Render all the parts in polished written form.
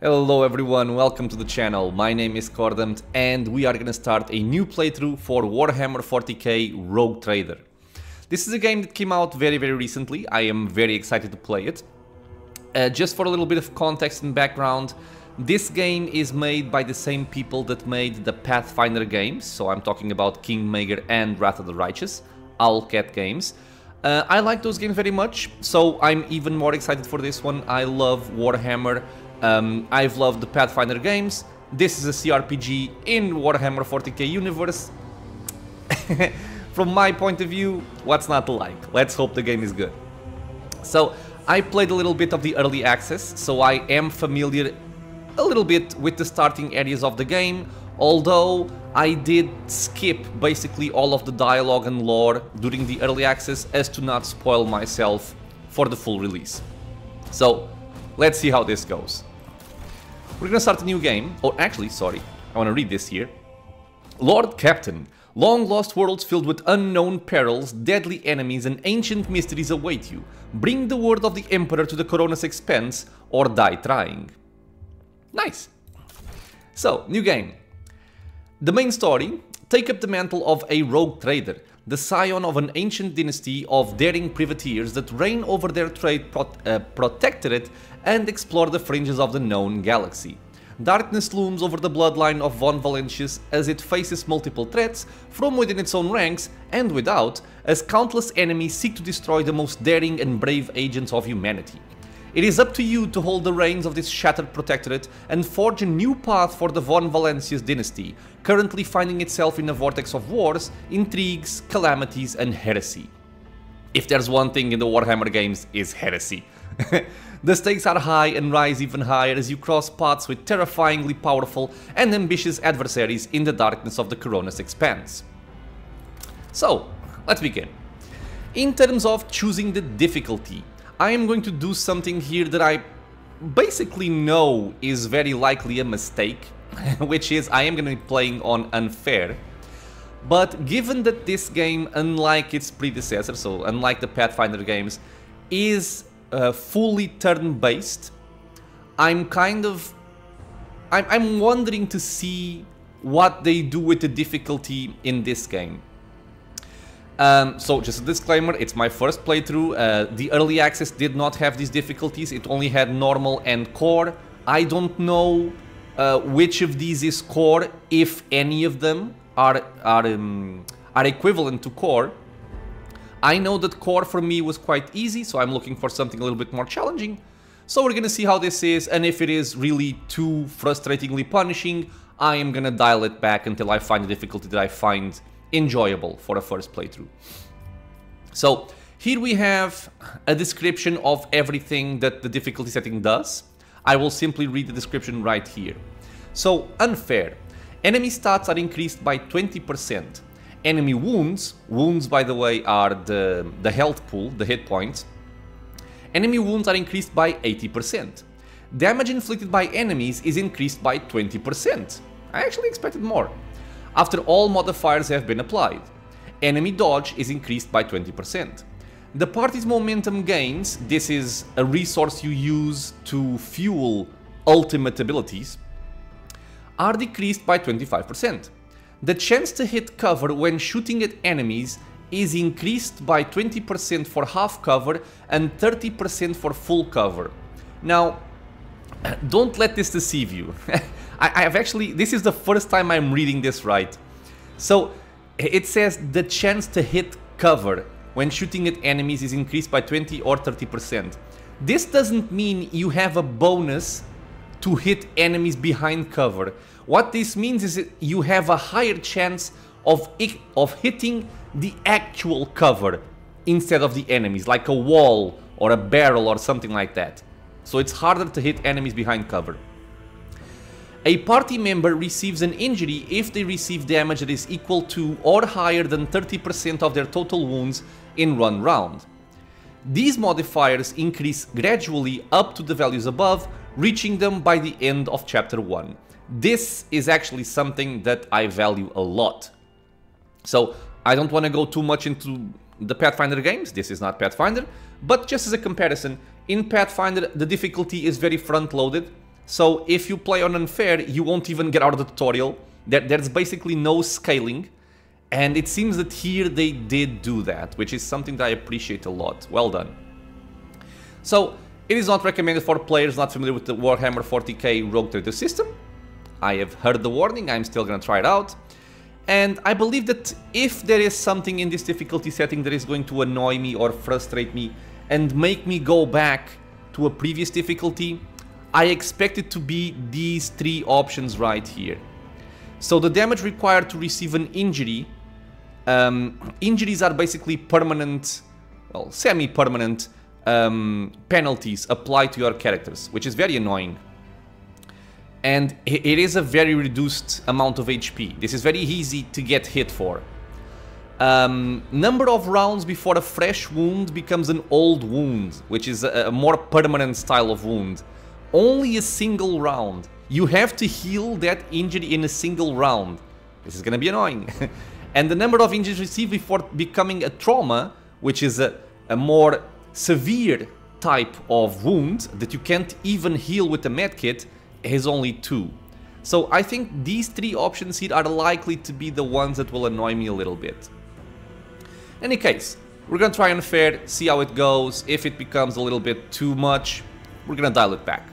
Hello everyone, welcome to the channel. My name is Cordant and we are gonna start a new playthrough for Warhammer 40k Rogue Trader. This is a game that came out very recently. I am very excited to play it. Just for a little bit of context and background, this game is made by the same people that made the Pathfinder games, so I'm talking about Kingmaker and Wrath of the Righteous, Owlcat games. I like those games very much, so I'm even more excited for this one. I love Warhammer. I've loved the Pathfinder games. This is a cRPG in Warhammer 40k universe. From my point of view, what's not to like? Let's hope the game is good. So, I played a little bit of the early access, so I am familiar a little bit with the starting areas of the game, although I did skip basically all of the dialogue and lore during the early access as to not spoil myself for the full release. So, let's see how this goes. We're gonna start a new game. Oh, actually, sorry. I wanna read this here. Lord Captain, long lost worlds filled with unknown perils, deadly enemies, and ancient mysteries await you. Bring the word of the Emperor to the Corona's expense, or die trying. Nice. So, new game. The main story: take up the mantle of a rogue trader, the scion of an ancient dynasty of daring privateers that reign over their trade protectorate and explore the fringes of the known galaxy. Darkness looms over the bloodline of von Valentius as it faces multiple threats from within its own ranks and without, as countless enemies seek to destroy the most daring and brave agents of humanity. It is up to you to hold the reins of this shattered protectorate and forge a new path for the von Valentius dynasty, currently finding itself in a vortex of wars, intrigues, calamities, and heresy. If there's one thing in the Warhammer games, is heresy. The stakes are high and rise even higher as you cross paths with terrifyingly powerful and ambitious adversaries in the darkness of the Corona's expanse. So, let's begin. In terms of choosing the difficulty, I am going to do something here that I basically know is very likely a mistake, which is I am going to be playing on unfair. But given that this game, unlike its predecessor, so unlike the Pathfinder games, is fully turn-based, I'm wondering to see what they do with the difficulty in this game. So just a disclaimer, it's my first playthrough. The early access did not have these difficulties, it only had normal and core. I don't know which of these is core, if any of them are equivalent to core. I know that core for me was quite easy, so I'm looking for something a little bit more challenging. So we're gonna see how this is, and if it is really too frustratingly punishing, I am gonna dial it back until I find a difficulty that I find enjoyable for a first playthrough. So here we have a description of everything that the difficulty setting does. I will simply read the description right here. So, unfair. Enemy stats are increased by 20%. Enemy wounds, by the way are the health pool, the hit points. Enemy wounds are increased by 80%. Damage inflicted by enemies is increased by 20%. I actually expected more. After all modifiers have been applied. Enemy dodge is increased by 20%. The party's momentum gains, this is a resource you use to fuel ultimate abilities, are decreased by 25%. The chance to hit cover when shooting at enemies is increased by 20% for half cover and 30% for full cover. Now, don't let this deceive you. This is the first time I'm reading this right. So, it says the chance to hit cover when shooting at enemies is increased by 20 or 30%. This doesn't mean you have a bonus to hit enemies behind cover. What this means is that you have a higher chance of hitting the actual cover instead of the enemies, like a wall or a barrel or something like that. So it's harder to hit enemies behind cover. A party member receives an injury if they receive damage that is equal to or higher than 30% of their total wounds in one round. These modifiers increase gradually up to the values above, reaching them by the end of Chapter 1. This is actually something that I value a lot. So I don't want to go too much into the Pathfinder games, this is not Pathfinder, but just as a comparison, in Pathfinder the difficulty is very front-loaded. So if you play on unfair, you won't even get out of the tutorial. There's basically no scaling. And it seems that here they did do that, which is something that I appreciate a lot. Well done. So it is not recommended for players not familiar with the Warhammer 40k Rogue Trader system. I have heard the warning, I'm still gonna try it out. And I believe that if there is something in this difficulty setting that is going to annoy me or frustrate me and make me go back to a previous difficulty, I expect it to be these three options right here. So the damage required to receive an injury, injuries are basically permanent, well, semi-permanent penalties applied to your characters, which is very annoying. And it is a very reduced amount of HP. This is very easy to get hit for. Number of rounds before a fresh wound becomes an old wound, which is a more permanent style of wound. Only a single round. You have to heal that injury in a single round. This is gonna be annoying. And the number of injuries received before becoming a trauma, which is a more severe type of wound that you can't even heal with a medkit, is only 2. So I think these three options here are likely to be the ones that will annoy me a little bit. In any case, we're gonna try unfair, see how it goes. If it becomes a little bit too much, we're gonna dial it back.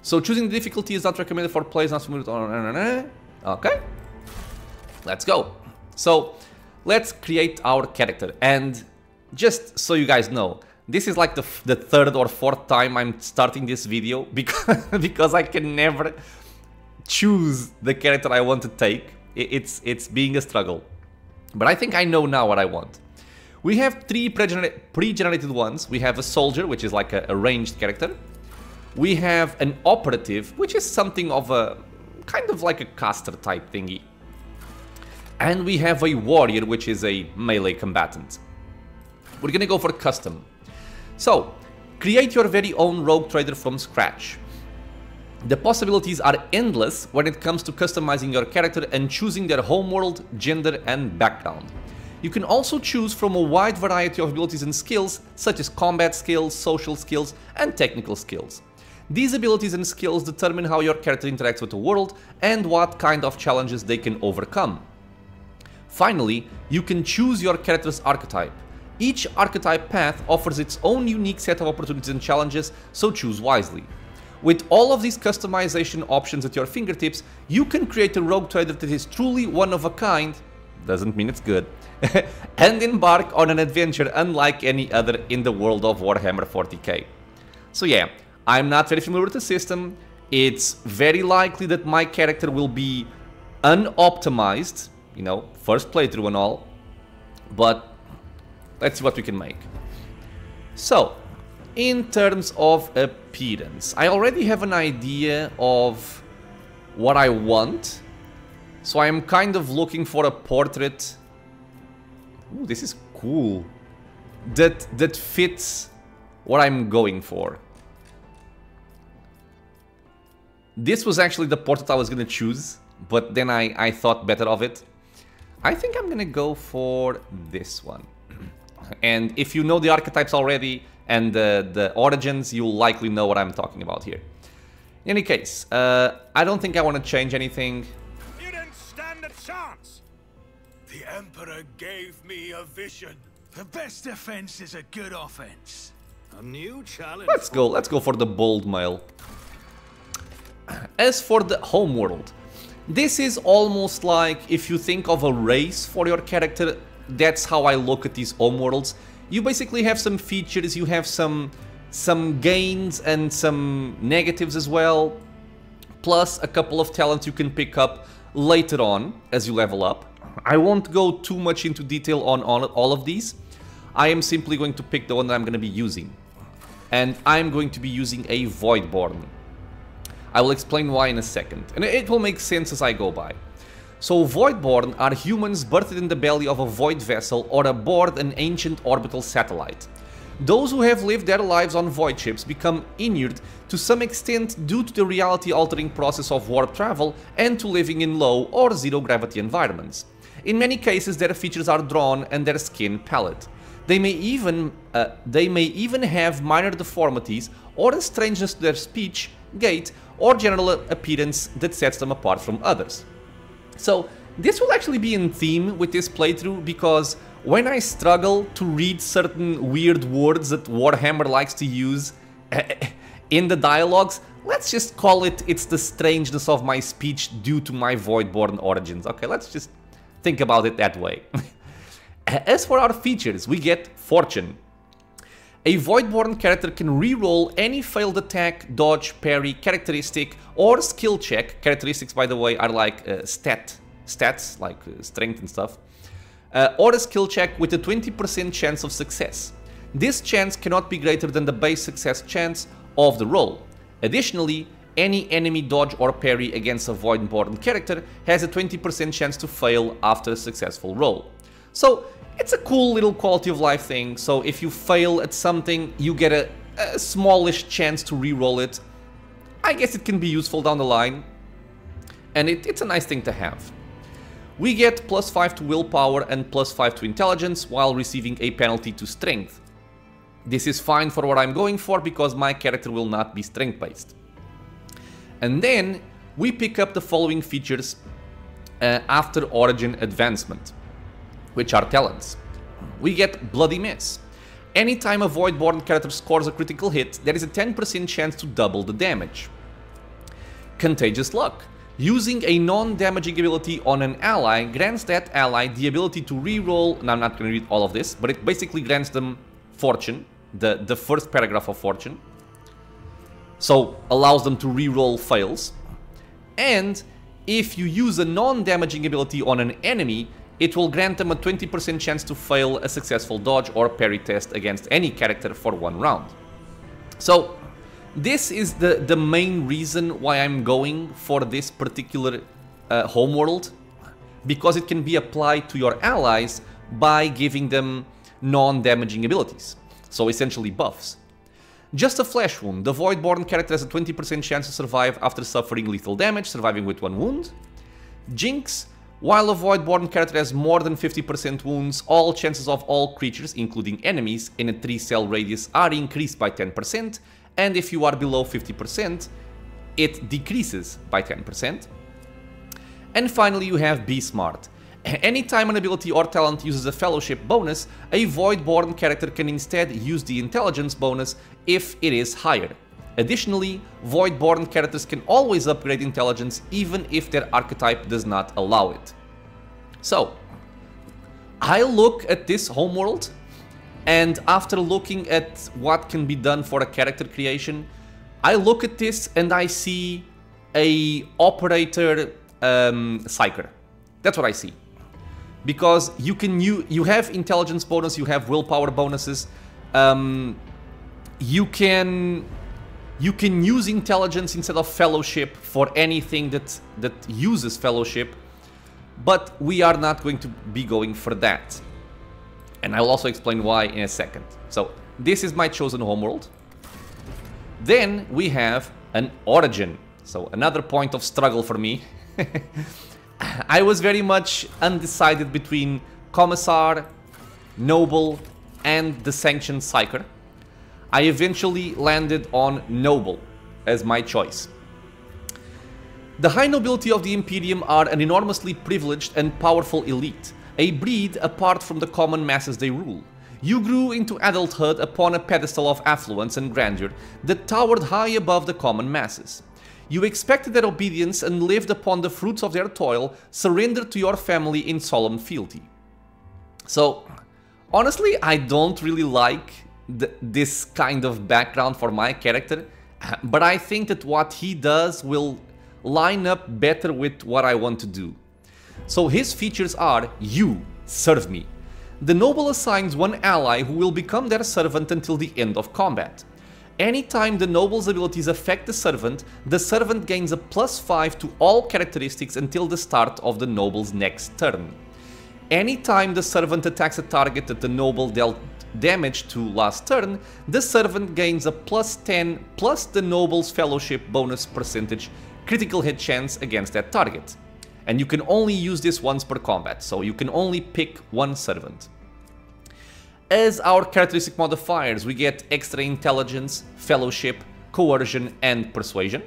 So choosing the difficulty is not recommended for players not familiar with... Okay, let's go. So let's create our character. And just so you guys know, this is like the third or fourth time I'm starting this video because I can never choose the character I want to take. It's being a struggle. But I think I know now what I want. We have 3 pre-generated ones. We have a soldier, which is like a ranged character. We have an operative, which is something of a kind of like a caster type thingy. And we have a warrior, which is a melee combatant. We're gonna go for custom. So, create your very own rogue trader from scratch. The possibilities are endless when it comes to customizing your character and choosing their homeworld, gender and background. You can also choose from a wide variety of abilities and skills, such as combat skills, social skills and technical skills. These abilities and skills determine how your character interacts with the world and what kind of challenges they can overcome. Finally, you can choose your character's archetype. Each archetype path offers its own unique set of opportunities and challenges, so choose wisely. With all of these customization options at your fingertips, you can create a rogue trader that is truly one of a kind, doesn't mean it's good, and embark on an adventure unlike any other in the world of Warhammer 40k. So yeah, I'm not very familiar with the system. It's very likely that my character will be unoptimized, you know, first playthrough and all, but let's see what we can make. So, in terms of appearance, I already have an idea of what I want. So I am kind of looking for a portrait. Ooh, this is cool. That fits what I'm going for. This was actually the portrait I was gonna choose, but then I thought better of it. I think I'm gonna go for this one. And if you know the archetypes already and the origins, you'll likely know what I'm talking about here. In any case, I don't think I want to change anything. You didn't stand a chance! The Emperor gave me a vision. The best defense is a good offense. A new challenge. Let's go for the bold male. As for the homeworld, this is almost like if you think of a race for your character. That's how I look at these homeworlds. You basically have some features, you have some gains and some negatives as well, plus a couple of talents you can pick up later on as you level up. I won't go too much into detail on all of these. I am simply going to pick the one that I'm going to be using. And I'm going to be using a Voidborn. I will explain why in a second, and it will make sense as I go by. So Voidborn are humans birthed in the belly of a void vessel or aboard an ancient orbital satellite. Those who have lived their lives on void ships become inured to some extent due to the reality-altering process of warp travel and to living in low or zero gravity environments. In many cases their features are drawn and their skin pallid. They may even have minor deformities or a strangeness to their speech, gait, or general appearance that sets them apart from others. So this will actually be in theme with this playthrough, because when I struggle to read certain weird words that Warhammer likes to use in the dialogues, let's just call it's the strangeness of my speech due to my Voidborn origins. Okay, let's just think about it that way. As for our features, we get Fortune. A Voidborn character can reroll any failed attack, dodge, parry, characteristic, or skill check. Characteristics, by the way, are like stats, like strength and stuff. Or a skill check with a 20% chance of success. This chance cannot be greater than the base success chance of the roll. Additionally, any enemy dodge or parry against a Voidborn character has a 20% chance to fail after a successful roll. So it's a cool little quality of life thing. So if you fail at something, you get a smallish chance to reroll it. I guess it can be useful down the line, and it's a nice thing to have. We get +5 to willpower and +5 to intelligence while receiving a penalty to strength. This is fine for what I'm going for, because my character will not be strength based. And then we pick up the following features after Origin advancement, which are talents. We get Bloody Miss. Anytime a Voidborn character scores a critical hit, there is a 10% chance to double the damage. Contagious Luck. Using a non-damaging ability on an ally grants that ally the ability to reroll. Now, I'm not going to read all of this, but it basically grants them Fortune, the first paragraph of Fortune. So allows them to reroll fails. And if you use a non-damaging ability on an enemy, it will grant them a 20% chance to fail a successful dodge or parry test against any character for 1 round. So this is the main reason why I'm going for this particular homeworld, because it can be applied to your allies by giving them non-damaging abilities, so essentially buffs. Just a Flesh Wound. The Voidborn character has a 20% chance to survive after suffering lethal damage, surviving with 1 wound. Jinx. While a Voidborn character has more than 50% wounds, all chances of all creatures, including enemies, in a 3-cell radius are increased by 10%, and if you are below 50%, it decreases by 10%. And finally, you have Be Smart. Anytime an ability or talent uses a Fellowship bonus, a Voidborn character can instead use the Intelligence bonus if it is higher. Additionally, Voidborn characters can always upgrade Intelligence even if their archetype does not allow it. So, I look at this homeworld, and after looking at what can be done for a character creation, I look at this and I see a operator psyker. That's what I see. Because you have intelligence bonus, you have willpower bonuses, you can use intelligence instead of fellowship for anything that uses fellowship, but we are not going to be going for that. And I'll also explain why in a second. So this is my chosen homeworld. Then we have an origin. So another point of struggle for me. I was very much undecided between Commissar, Noble, and the Sanctioned Psyker. I eventually landed on Noble as my choice. The high nobility of the Imperium are an enormously privileged and powerful elite, a breed apart from the common masses they rule. You grew into adulthood upon a pedestal of affluence and grandeur that towered high above the common masses. You expected their obedience and lived upon the fruits of their toil, surrendered to your family in solemn fealty. So, honestly, I don't really like this kind of background for my character, but I think that what he does will line up better with what I want to do. So his features are: you serve me. The noble assigns one ally who will become their servant until the end of combat. Anytime the noble's abilities affect the servant gains a +5 to all characteristics until the start of the noble's next turn. Anytime the servant attacks a target that the noble dealt damage to last turn, the servant gains a +10 plus the noble's fellowship bonus percentage critical hit chance against that target. And you can only use this once per combat, so you can only pick one servant. As our characteristic modifiers, we get extra intelligence, fellowship, coercion, and persuasion.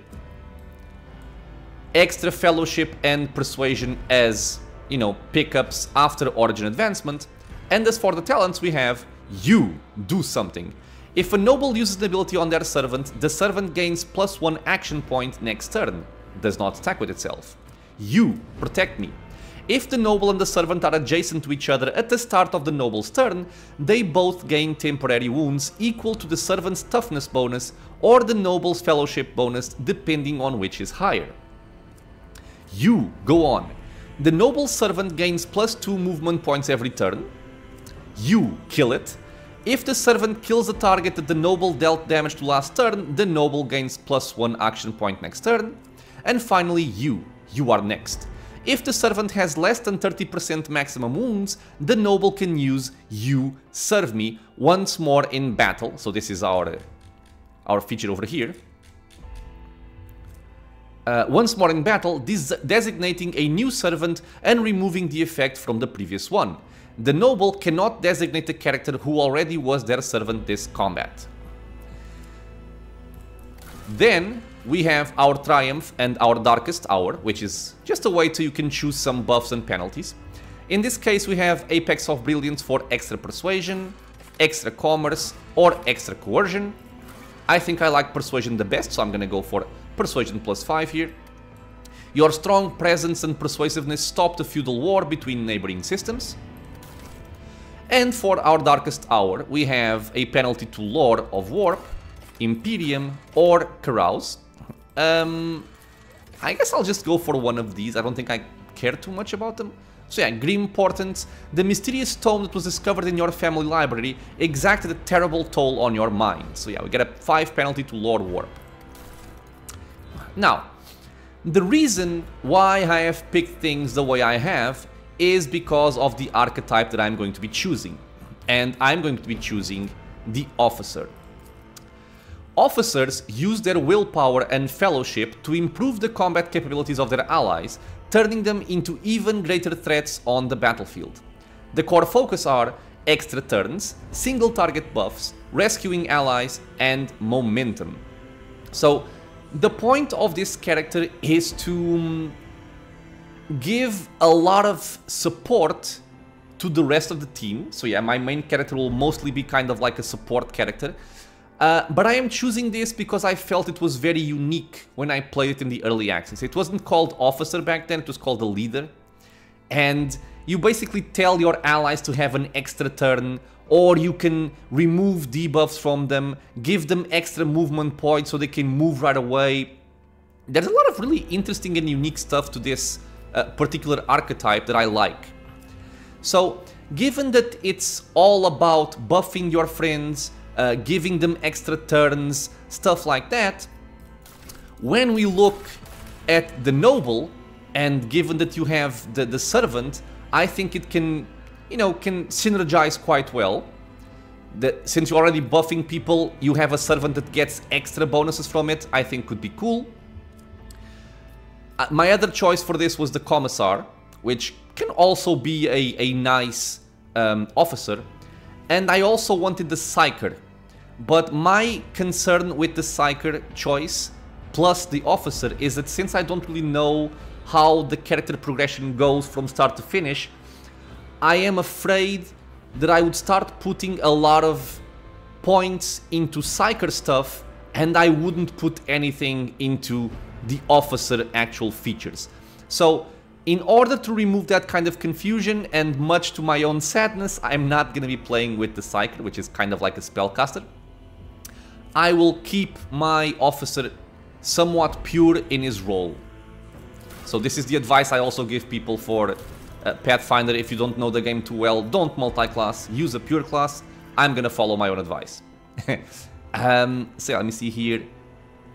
Extra fellowship and persuasion as, you know, pickups after origin advancement. And as for the talents, we have you do something. If a noble uses an ability on their servant, the servant gains +1 action point next turn. Does not attack with itself. You protect me. If the noble and the servant are adjacent to each other at the start of the noble's turn, they both gain temporary wounds equal to the servant's toughness bonus or the noble's fellowship bonus, depending on which is higher. You go on. The noble servant gains +2 movement points every turn. You kill it. If the servant kills a target that the noble dealt damage to last turn, the noble gains +1 action point next turn. And finally, you are next. If the servant has less than 30% maximum wounds, the noble can use you serve me once more in battle. So this is our feature over here. Once more in battle, designating a new servant and removing the effect from the previous one. The noble cannot designate a character who already was their servant this combat. Then we have our Triumph and our Darkest Hour, which is just a way to you can choose some buffs and penalties. In this case, we have Apex of Brilliance for extra persuasion, extra commerce, or extra coercion. I think I like persuasion the best, so I'm gonna go for persuasion +5 here. Your strong presence and persuasiveness stop the feudal war between neighboring systems. And for our Darkest Hour, we have a penalty to Lore of Warp, Imperium, or Carouse. I guess I'll just go for one of these. I don't think I care too much about them. So yeah, Grim Portent. The mysterious tome that was discovered in your family library exacted a terrible toll on your mind. So yeah, we get a 5 penalty to Lore Warp. Now, the reason why I have picked things the way I have is because of the archetype that I'm going to be choosing. And I'm going to be choosing the Officer. Officers use their willpower and fellowship to improve the combat capabilities of their allies, turning them into even greater threats on the battlefield. The core focus are extra turns, single target buffs, rescuing allies, and momentum. So the point of this character is to give a lot of support to the rest of the team. So yeah, my main character will mostly be kind of like a support character. But I am choosing this because I felt it was very unique when I played it in the early access. It wasn't called Officer back then, it was called the Leader. And you basically tell your allies to have an extra turn, or you can remove debuffs from them, give them extra movement points so they can move right away. There's a lot of really interesting and unique stuff to this particular archetype that I like. So, given that it's all about buffing your friends, giving them extra turns, stuff like that, when we look at the noble, and given that you have the servant, I think it can, you know, can synergize quite well. Since you're already buffing people, you have a servant that gets extra bonuses from it, I think could be cool. My other choice for this was the Commissar, which can also be a nice officer. And I also wanted the Psyker. But my concern with the Psyker choice plus the Officer is that since I don't really know how the character progression goes from start to finish, I am afraid that I would start putting a lot of points into Psyker stuff and I wouldn't put anything into the Officer actual features. So in order to remove that kind of confusion, and much to my own sadness, I'm not going to be playing with the Psyker, which is kind of like a spellcaster. I will keep my Officer somewhat pure in his role. So this is the advice I also give people for Pathfinder. If you don't know the game too well, don't multi-class, use a pure class. I'm gonna follow my own advice. So let me see here.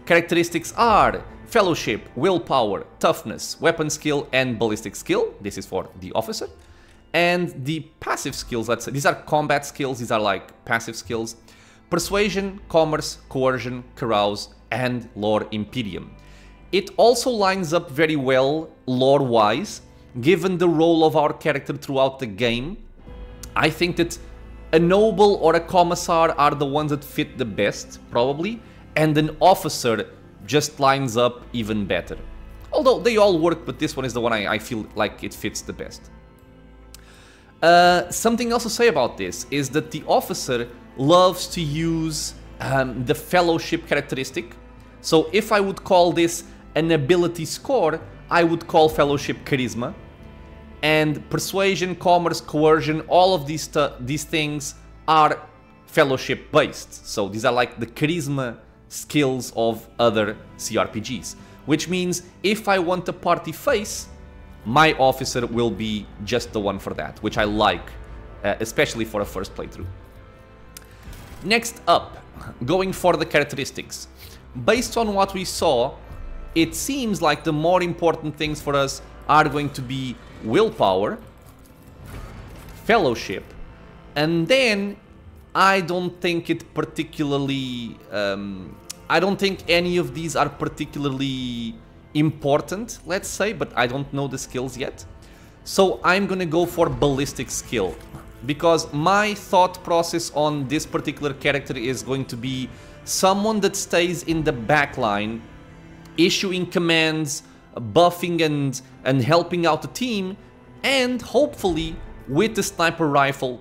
Characteristics are Fellowship, Willpower, Toughness, Weapon Skill, and Ballistic Skill. This is for the Officer. And the passive skills, let's say, these are combat skills, these are like passive skills. Persuasion, Commerce, Coercion, Carouse, and Lore Imperium. It also lines up very well lore-wise, given the role of our character throughout the game. I think that a noble or a commissar are the ones that fit the best, probably, and an officer just lines up even better. Although they all work, but this one is the one I feel like it fits the best. Something else to say about this is that the officer loves to use the fellowship characteristic. So if I would call this an ability score, I would call fellowship charisma. And persuasion, commerce, coercion, all of these things are fellowship based. So these are like the charisma skills of other cRPGs. Which means if I want a party face, my officer will be just the one for that, which I like, especially for a first playthrough. Next up, going for the characteristics. Based on what we saw, it seems like the more important things for us are going to be willpower, fellowship, and then I don't think it particularly... I don't think any of these are particularly important, let's say, but I don't know the skills yet. So I'm gonna go for ballistic skill, because my thought process on this particular character is going to be someone that stays in the back line, issuing commands, buffing and helping out the team, and hopefully with the sniper rifle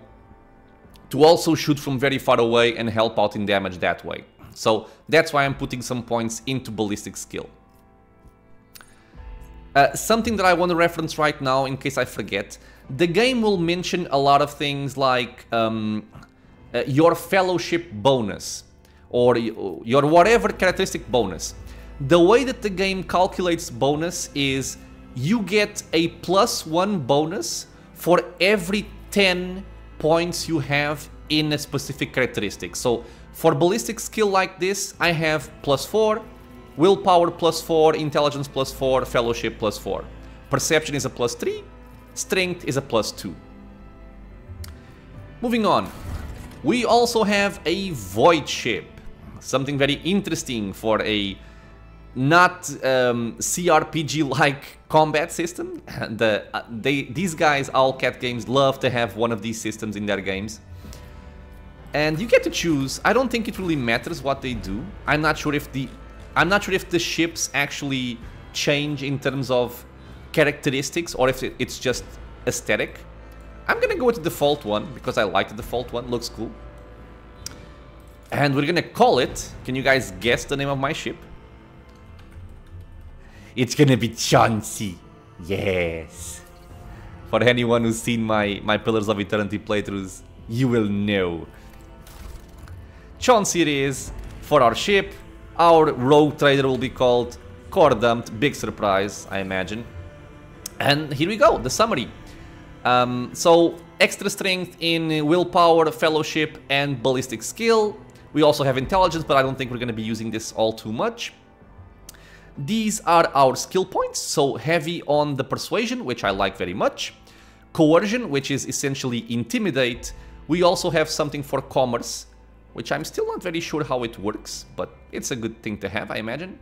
to also shoot from very far away and help out in damage that way. So that's why I'm putting some points into ballistic skill. Something that I want to reference right now in case I forget. The game will mention a lot of things like your fellowship bonus or your whatever characteristic bonus. The way that the game calculates bonus is you get a +1 bonus for every 10 points you have in a specific characteristic. So for ballistic skill like this, I have +4, willpower +4, intelligence +4, fellowship +4. Perception is a +3, strength is a +2. Moving on, we also have a void ship. Something very interesting for a not cRPG-like combat system. These guys, Owlcat Games, love to have one of these systems in their games. And you get to choose. I don't think it really matters what they do. I'm not sure if the ships actually change in terms of characteristics or if it's just aesthetic. I'm gonna go with the default one because I like the default one. Looks cool. And we're gonna call it. Can you guys guess the name of my ship? It's gonna be Chauncey. Yes. For anyone who's seen my Pillars of Eternity playthroughs, you will know. Chauncey it is for our ship. Our rogue trader will be called Core Dumped. Big surprise, I imagine. And here we go, the summary. So, extra strength in willpower, fellowship, and ballistic skill. We also have intelligence, but I don't think we're going to be using this all too much. These are our skill points, so heavy on the persuasion, which I like very much. Coercion, which is essentially intimidate. We also have something for commerce, which I'm still not very sure how it works, but it's a good thing to have, I imagine.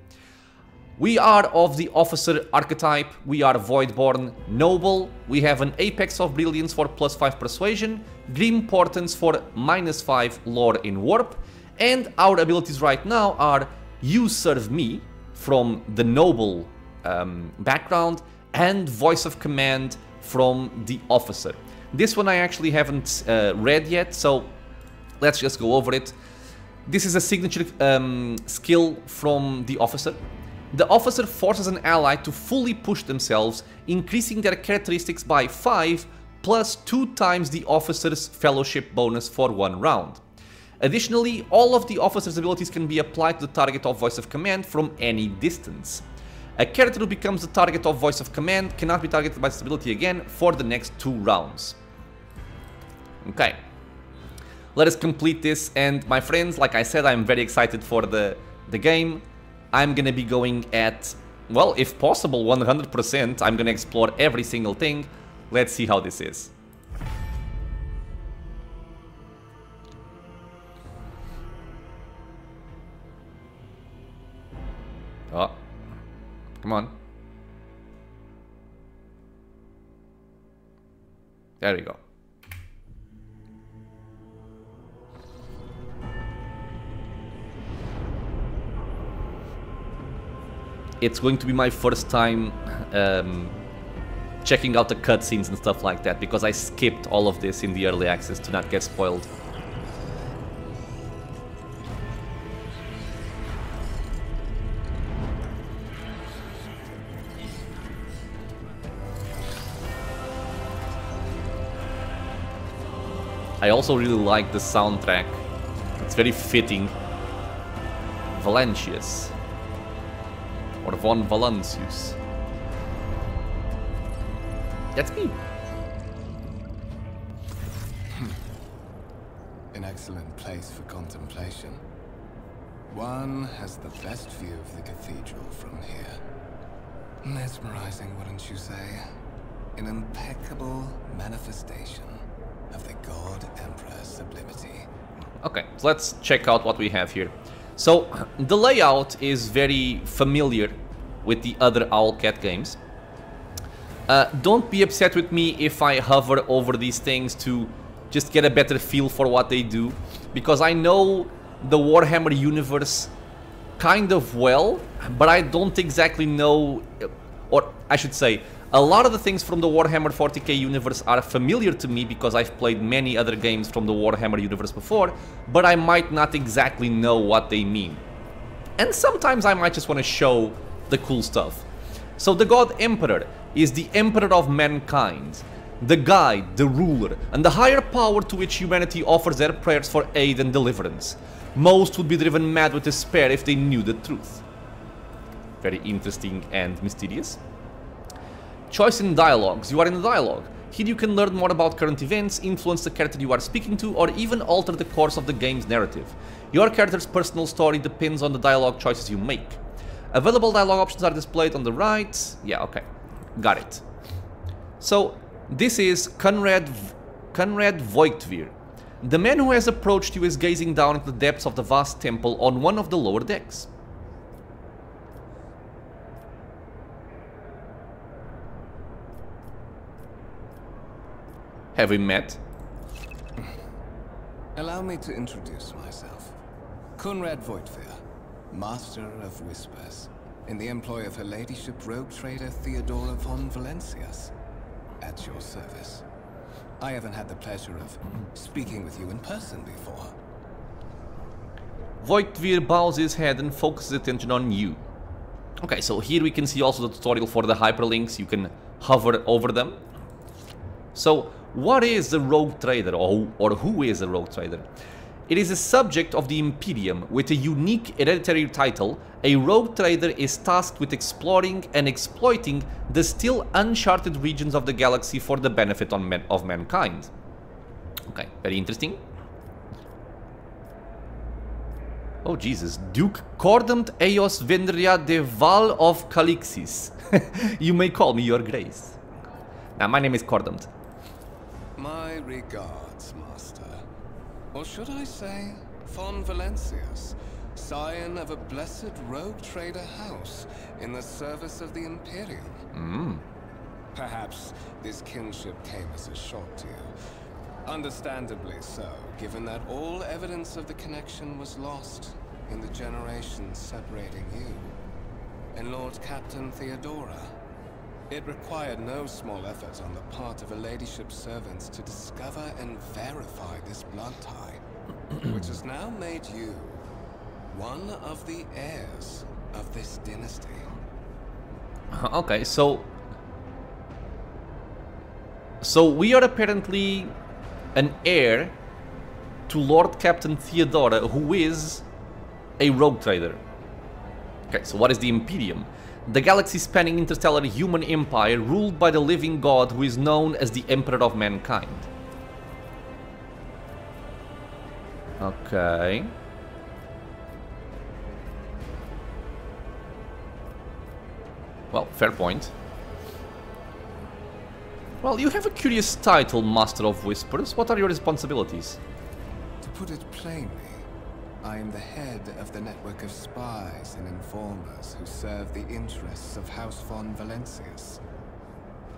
We are of the officer archetype. We are Voidborn Noble. We have an Apex of Brilliance for +5 persuasion, Grim Portents for -5 lore in warp, and our abilities right now are You Serve Me from the Noble background and Voice of Command from the Officer. This one I actually haven't read yet, so let's just go over it. This is a signature skill from the Officer. The Officer forces an ally to fully push themselves, increasing their characteristics by 5 plus 2 times the Officer's fellowship bonus for 1 round. Additionally, all of the Officer's abilities can be applied to the target of Voice of Command from any distance. A character who becomes the target of Voice of Command cannot be targeted by this ability again for the next 2 rounds. Okay. Let us complete this, and my friends, like I said, I'm very excited for the game. I'm gonna be going at, well, if possible, 100%. I'm gonna explore every single thing. Let's see how this is. Oh, come on. There we go. it's going to be my first time checking out the cutscenes and stuff like that, because I skipped all of this in the early access to not get spoiled. I also really like the soundtrack. It's very fitting. Valentius. Or von Valancius. That's me. An excellent place for contemplation. One has the best view of the cathedral from here. Mesmerizing, wouldn't you say? An impeccable manifestation of the God Emperor's sublimity. Okay, so let's check out what we have here. So, the layout is very familiar with the other Owlcat games. Don't be upset with me if I hover over these things to just get a better feel for what they do, because I know the Warhammer universe kind of well, but I don't exactly know, or I should say, a lot of the things from the Warhammer 40k universe are familiar to me because I've played many other games from the Warhammer universe before, but I might not exactly know what they mean. And sometimes I might just want to show the cool stuff. So the God Emperor is the Emperor of mankind, the guide, the ruler, and the higher power to which humanity offers their prayers for aid and deliverance. Most would be driven mad with despair if they knew the truth. Very interesting and mysterious. Choice in dialogues. You are in a dialogue. Here you can learn more about current events, influence the character you are speaking to, or even alter the course of the game's narrative. Your character's personal story depends on the dialogue choices you make. Available dialogue options are displayed on the right. Yeah, okay. Got it. So, this is Conrad Voigtvir. The man who has approached you is gazing down into the depths of the vast temple on one of the lower decks. Have we met? Allow me to introduce myself. Conrad Voigtvir, Master of Whispers, in the employ of Her Ladyship Rogue Trader Theodora von Valancius, at your service. I haven't had the pleasure of speaking with you in person before. Voigtvir bows his head and focuses attention on you. Okay, so here we can see also the tutorial for the hyperlinks. You can hover over them. So, what is a rogue trader, or who is a rogue trader? It is a subject of the Imperium with a unique hereditary title. A rogue trader is tasked with exploring and exploiting the still uncharted regions of the galaxy for the benefit of mankind. Okay, very interesting. Oh Jesus, Duke Cordamt Eos Vendria de Val of Calixis. You may call me your grace. Now, my name is Cordamt. My regards, Master. Or should I say, von Valancius, scion of a blessed rogue trader house in the service of the Imperium. Perhaps this kinship came as a shock to you. Understandably so, given that all evidence of the connection was lost in the generations separating you and Lord Captain Theodora. It required no small effort on the part of Her Ladyship's servants to discover and verify this blood tie, which has now made you one of the heirs of this dynasty. Okay, so we are apparently an heir to Lord Captain Theodora, who is a rogue trader. Okay, so what is the Imperium? The galaxy-spanning interstellar human empire ruled by the living god who is known as the Emperor of Mankind. Okay. Well, fair point. Well, you have a curious title, Master of Whispers. What are your responsibilities? To put it plainly, I am the head of the network of spies and informers who serve the interests of House von Valancius.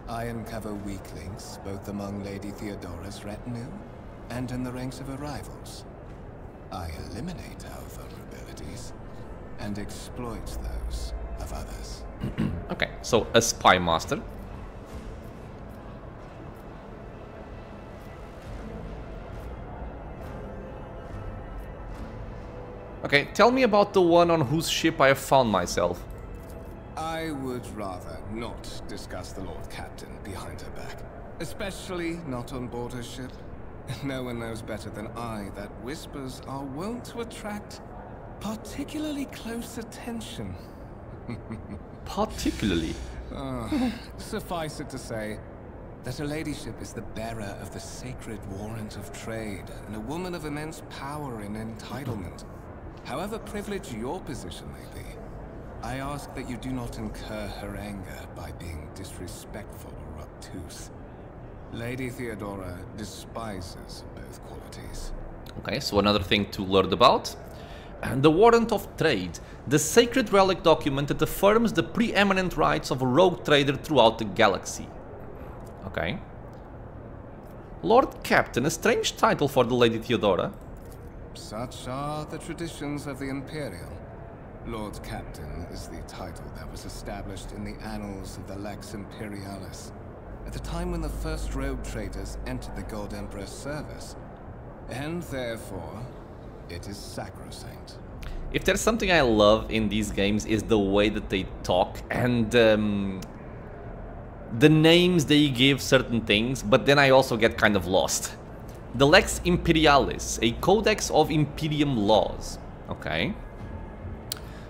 I uncover weak links both among Lady Theodora's retinue and in the ranks of her rivals. I eliminate our vulnerabilities and exploit those of others. So, a spy master. Okay, tell me about the one on whose ship I have found myself. I would rather not discuss the Lord Captain behind her back. Especially not on board her ship. No one knows better than I that whispers are wont to attract particularly close attention. Particularly? Suffice it to say that her ladyship is the bearer of the sacred warrant of trade and a woman of immense power and entitlement. However privileged your position may be, I ask that you do not incur her anger by being disrespectful or obtuse. Lady Theodora despises both qualities. Okay, so another thing to learn about. And the Warrant of Trade, the sacred relic document that affirms the preeminent rights of a rogue trader throughout the galaxy. Okay. Lord Captain, a strange title for the Lady Theodora. Such are the traditions of the Imperium. Lord Captain is the title that was established in the annals of the Lex Imperialis, at the time when the first rogue traders entered the Gold Emperor's service, and therefore, it is sacrosanct. If there's something I love in these games is the way that they talk and the names they give certain things, but then I also get kind of lost. The Lex Imperialis, a codex of Imperium laws. Okay.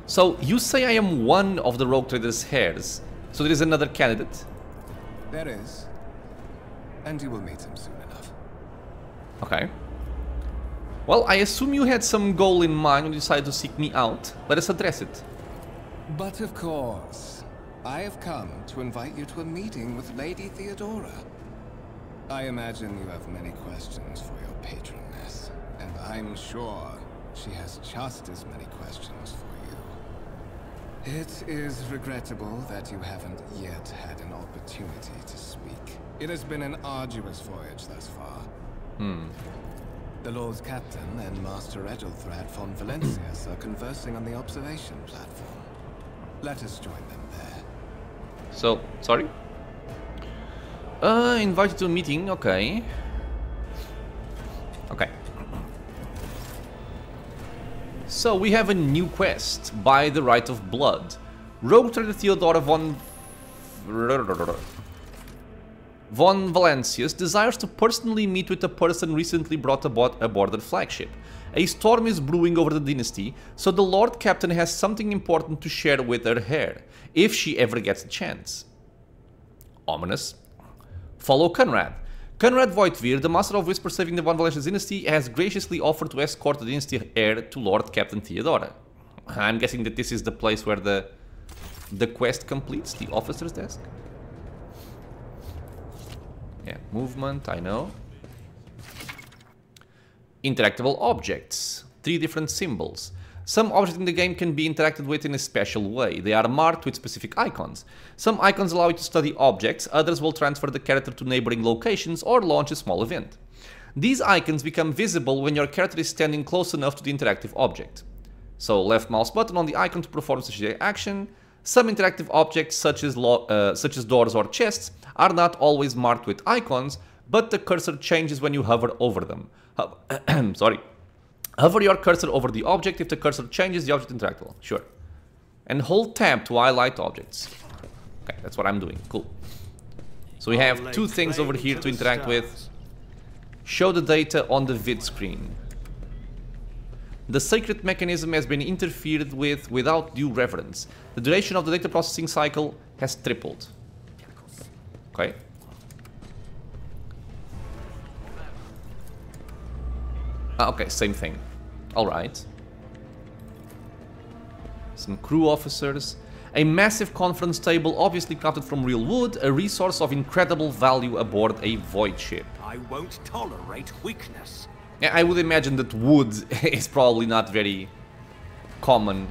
So, you say I am one of the rogue traders' heirs, so there is another candidate? There is, and you will meet him soon enough. Okay. Well, I assume you had some goal in mind when you decided to seek me out. Let us address it. But of course, I have come to invite you to a meeting with Lady Theodora. I imagine you have many questions for your patroness, and I'm sure she has just as many questions for you. It is regrettable that you haven't yet had an opportunity to speak. It has been an arduous voyage thus far. The Lord Captain and Master Edelthrat von Valencius are conversing on the observation platform. Let us join them there. So, sorry? Invited to a meeting, okay. Okay. So, we have a new quest, By the Right of Blood. Rogue Trader Theodora von Valencius desires to personally meet with a person recently brought aboard the flagship. A storm is brewing over the dynasty, so the Lord Captain has something important to share with her heir, if she ever gets a chance. Ominous. Follow Conrad. Conrad Voigtveer, the Master of Whisper saving the Von Valencius dynasty, has graciously offered to escort the dynasty heir to Lord Captain Theodora. I'm guessing that this is the place where the quest completes, the officer's desk. Yeah, movement, I know. Interactable objects. 3 different symbols. Some objects in the game can be interacted with in a special way. They are marked with specific icons. Some icons allow you to study objects, others will transfer the character to neighboring locations or launch a small event. These icons become visible when your character is standing close enough to the interactive object. So, left mouse button on the icon to perform such action. Some interactive objects, such as doors or chests, are not always marked with icons, but the cursor changes when you hover over them. Sorry. Hover your cursor over the object. If the cursor changes, the object is interactable. Sure. And hold tab to highlight objects. Okay, that's what I'm doing. Cool. So we have 2 things over here to interact with. Show the data on the vid screen. The sacred mechanism has been interfered with without due reverence. The duration of the data processing cycle has tripled. Okay. Okay, same thing. Alright. Some crew officers. A massive conference table, obviously crafted from real wood, a resource of incredible value aboard a void ship. I won't tolerate weakness. Yeah, I would imagine that wood is probably not very common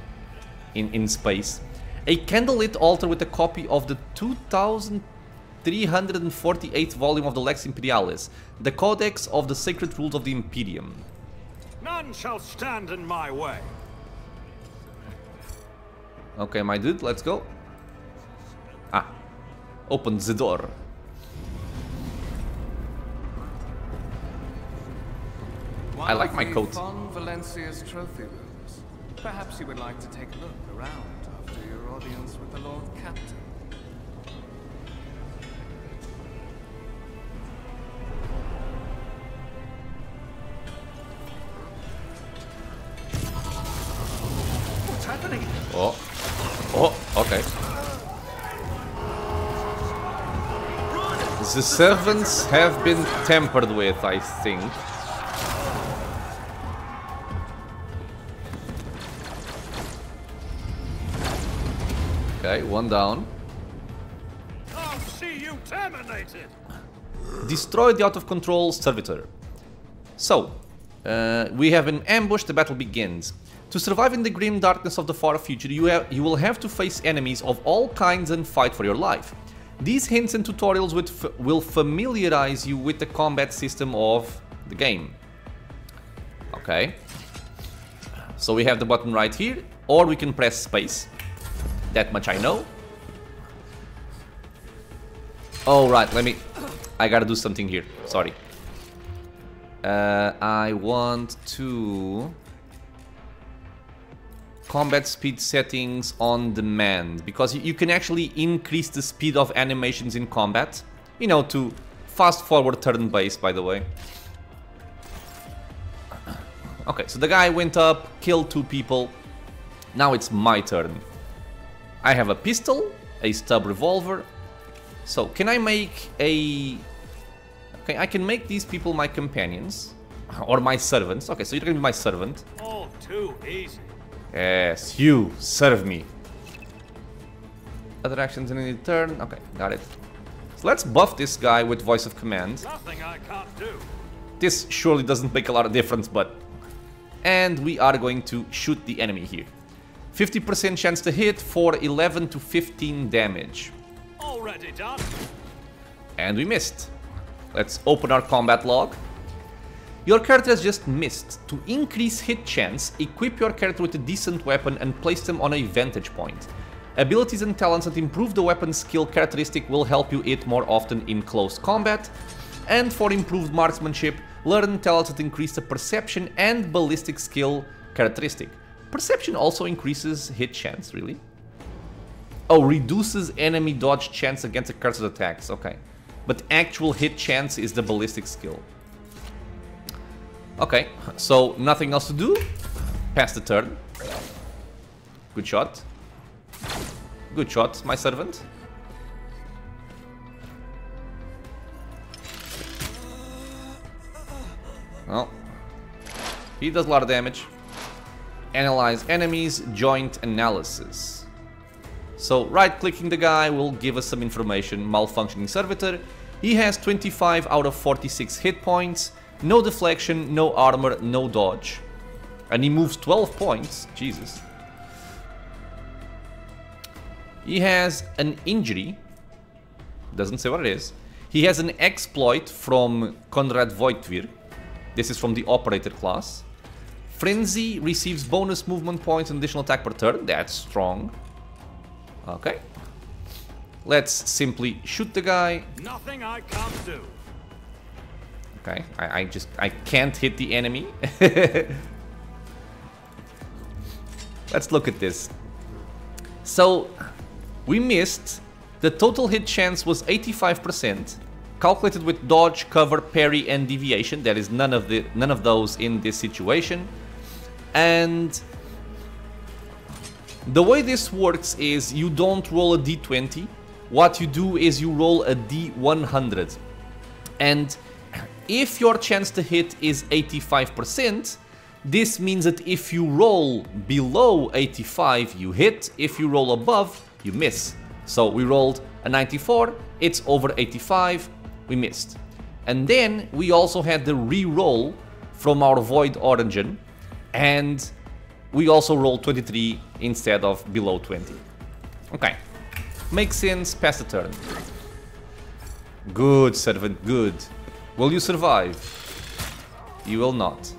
in space. A candlelit altar with a copy of the 2348th volume of the Lex Imperialis, the Codex of the Sacred Rules of the Imperium. None shall stand in my way. Okay, my dude, let's go. Ah, open the door. I like my coat. Von Valencia's trophy rooms. Perhaps you would like to take a look around after your audience with the Lord Captain. What's happening? Oh. Oh, okay. The servants have been tampered with, I think. Okay, one down. I'll see you terminated. Destroy the out-of-control servitor. So, we have an ambush, the battle begins. To survive in the grim darkness of the far future, you will have to face enemies of all kinds and fight for your life. These hints and tutorials will familiarize you with the combat system of the game. Okay. So we have the button right here, or we can press space. That much I know. Oh, right, I gotta do something here, sorry. I want to... Combat speed settings on demand, because you can actually increase the speed of animations in combat. You know, to fast forward turn-based, by the way. Okay, so the guy went up, killed 2 people. Now it's my turn. I have a pistol, a stub revolver. So, can I make a... Okay, I can make these people my companions. Or my servants. Okay, so you're gonna be my servant. All too easy. Yes, you serve me. Other actions in any turn. Okay, got it. So let's buff this guy with voice of command. Nothing I can't do. This surely doesn't make a lot of difference, but... And we are going to shoot the enemy here. 50% chance to hit for 11 to 15 damage. Already done. And we missed. Let's open our combat log. Your character has just missed. To increase hit chance, equip your character with a decent weapon and place them on a vantage point. Abilities and talents that improve the weapon's skill characteristic will help you hit more often in close combat. And for improved marksmanship, learn talents that increase the perception and ballistic skill characteristic. Perception also increases hit chance, really? Oh, reduces enemy dodge chance against a character's attacks, okay. But actual hit chance is the ballistic skill. Okay, so nothing else to do. Pass the turn. Good shot. Good shot, my servant. Well, he does a lot of damage. Analyze enemies, joint analysis. So right-clicking the guy will give us some information. Malfunctioning servitor. He has 25 out of 46 hit points. No deflection, no armor, no dodge. And he moves 12 points. Jesus. He has an injury. Doesn't say what it is. He has an exploit from Konrad Voigtvir. This is from the operator class. Frenzy receives bonus movement points and additional attack per turn. That's strong. Okay. Let's simply shoot the guy. Nothing I can't do. Okay, I can't hit the enemy. Let's look at this. So, we missed. The total hit chance was 85%. Calculated with dodge, cover, parry, and deviation. There is none of those in this situation. And the way this works is you don't roll a d20. What you do is you roll a d100. And if your chance to hit is 85%, this means that if you roll below 85, you hit. If you roll above, you miss. So we rolled a 94, it's over 85, we missed. And then we also had the re-roll from our Void Origin, and we also rolled 23 instead of below 20. Okay, makes sense, pass the turn. Good, servant, good. Will you survive? You will not.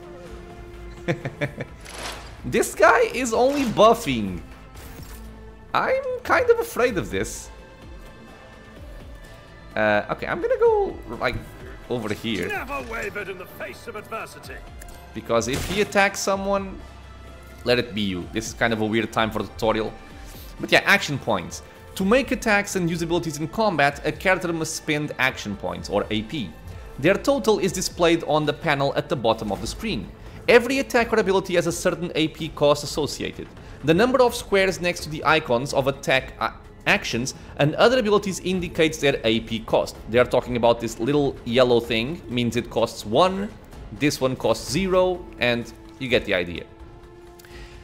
This guy is only buffing. I'm kind of afraid of this. Okay, I'm gonna go, like, over here. Never wavered in the face of adversity. Because if he attacks someone, let it be you. This is kind of a weird time for the tutorial. But yeah, action points. To make attacks and use abilities in combat, a character must spend action points, or AP. Their total is displayed on the panel at the bottom of the screen. Every attack or ability has a certain AP cost associated. The number of squares next to the icons of attack actions and other abilities indicates their AP cost. They are talking about this little yellow thing, means it costs 1, this one costs 0, and you get the idea.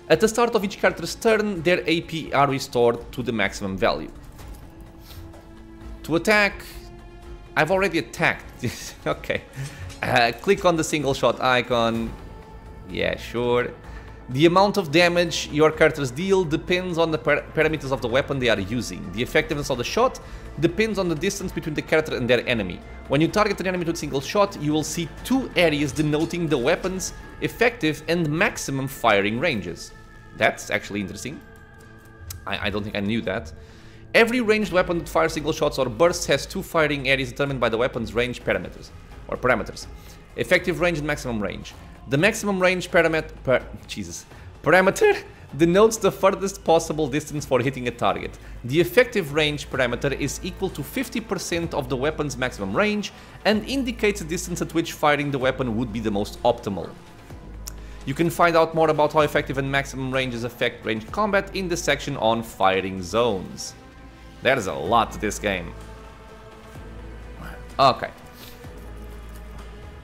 At the start of each character's turn, their AP are restored to the maximum value. To attack, I've already attacked. Okay. Click on the single shot icon. Yeah, sure. The amount of damage your characters deal depends on the parameters of the weapon they are using. The effectiveness of the shot depends on the distance between the character and their enemy. When you target an enemy with a single shot, you will see 2 areas denoting the weapon's effective and maximum firing ranges. That's actually interesting. I don't think I knew that. Every ranged weapon that fires single shots or bursts has 2 firing areas determined by the weapon's range parameters. Effective range and maximum range. The maximum range parameter denotes the furthest possible distance for hitting a target. The effective range parameter is equal to 50% of the weapon's maximum range and indicates the distance at which firing the weapon would be the most optimal. You can find out more about how effective and maximum ranges affect ranged combat in the section on firing zones. There's a lot to this game. Okay.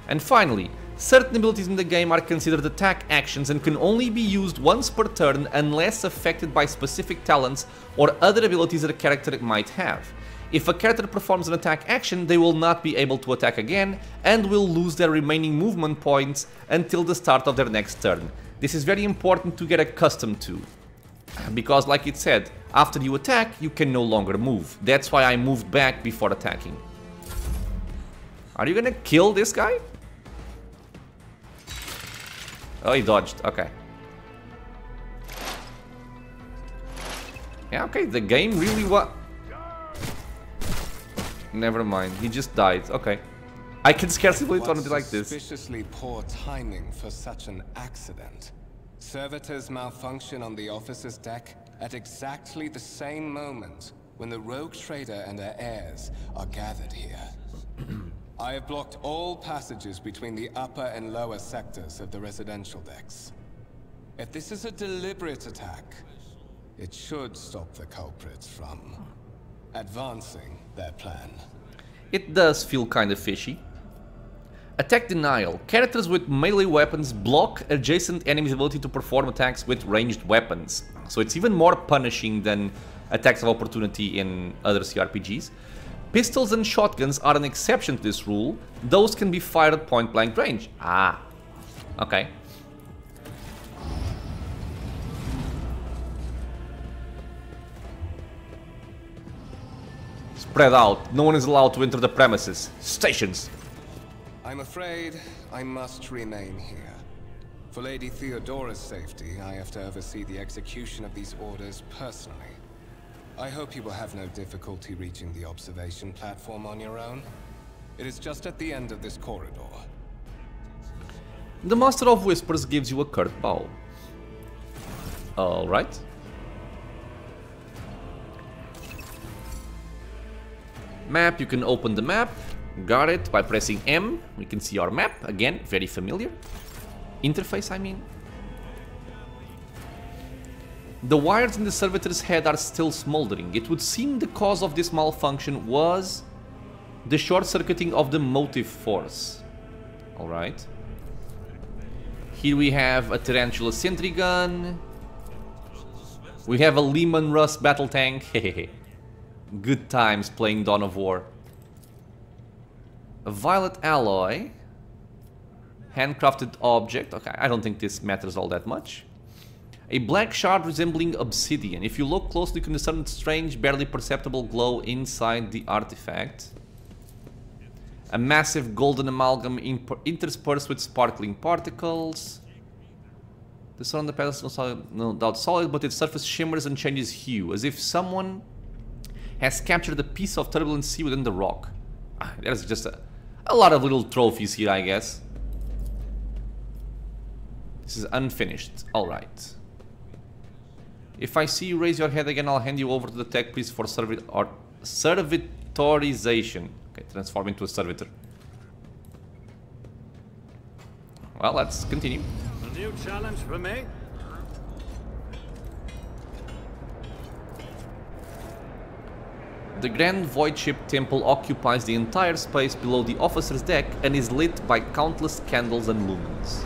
And finally, certain abilities in the game are considered attack actions and can only be used once per turn unless affected by specific talents or other abilities that a character might have. If a character performs an attack action, they will not be able to attack again and will lose their remaining movement points until the start of their next turn. This is very important to get accustomed to, because like it said, after you attack, you can no longer move. That's why I moved back before attacking. Are you gonna kill this guy? Oh, he dodged. Okay. Yeah, okay, the game really Never mind, he just died. Okay. I can scarcely believe it's gonna be like this. Suspiciously poor timing for such an accident. Servitors malfunction on the officer's deck at exactly the same moment when the rogue trader and her heirs are gathered here. I have blocked all passages between the upper and lower sectors of the residential decks. If this is a deliberate attack, it should stop the culprits from advancing their plan. It does feel kind of fishy. Attack denial. Characters with melee weapons block adjacent enemies' ability to perform attacks with ranged weapons. So it's even more punishing than attacks of opportunity in other cRPGs. Pistols and shotguns are an exception to this rule. Those can be fired at point-blank range. Ah, okay. Spread out. No one is allowed to enter the premises. Stations. I'm afraid I must remain here. For Lady Theodora's safety, I have to oversee the execution of these orders personally. I hope you will have no difficulty reaching the observation platform on your own. It is just at the end of this corridor. The Master of Whispers gives you a curt bow. Alright. Map, you can open the map. Got it, by pressing M. We can see our map, again, very familiar. Interface, I mean. The wires in the servitor's head are still smoldering. It would seem the cause of this malfunction was the short-circuiting of the motive force. Alright. Here we have a Tarantula sentry gun. We have a Lehman Russ battle tank. Hehehe. Good times playing Dawn of War. A violet alloy. Handcrafted object. Okay, I don't think this matters all that much. A black shard resembling obsidian. If you look closely, you can discern a strange, barely perceptible glow inside the artifact. A massive golden amalgam interspersed with sparkling particles. The sun on the pedestal is no doubt solid, but its surface shimmers and changes hue, as if someone has captured a piece of turbulent sea within the rock. There's just a lot of little trophies here, I guess. This is unfinished. Alright. If I see you raise your head again, I'll hand you over to the tech priest for servitorization. Okay, transform into a servitor. Well, let's continue. A new challenge for me? The Grand Void Ship Temple occupies the entire space below the officer's deck and is lit by countless candles and lumens.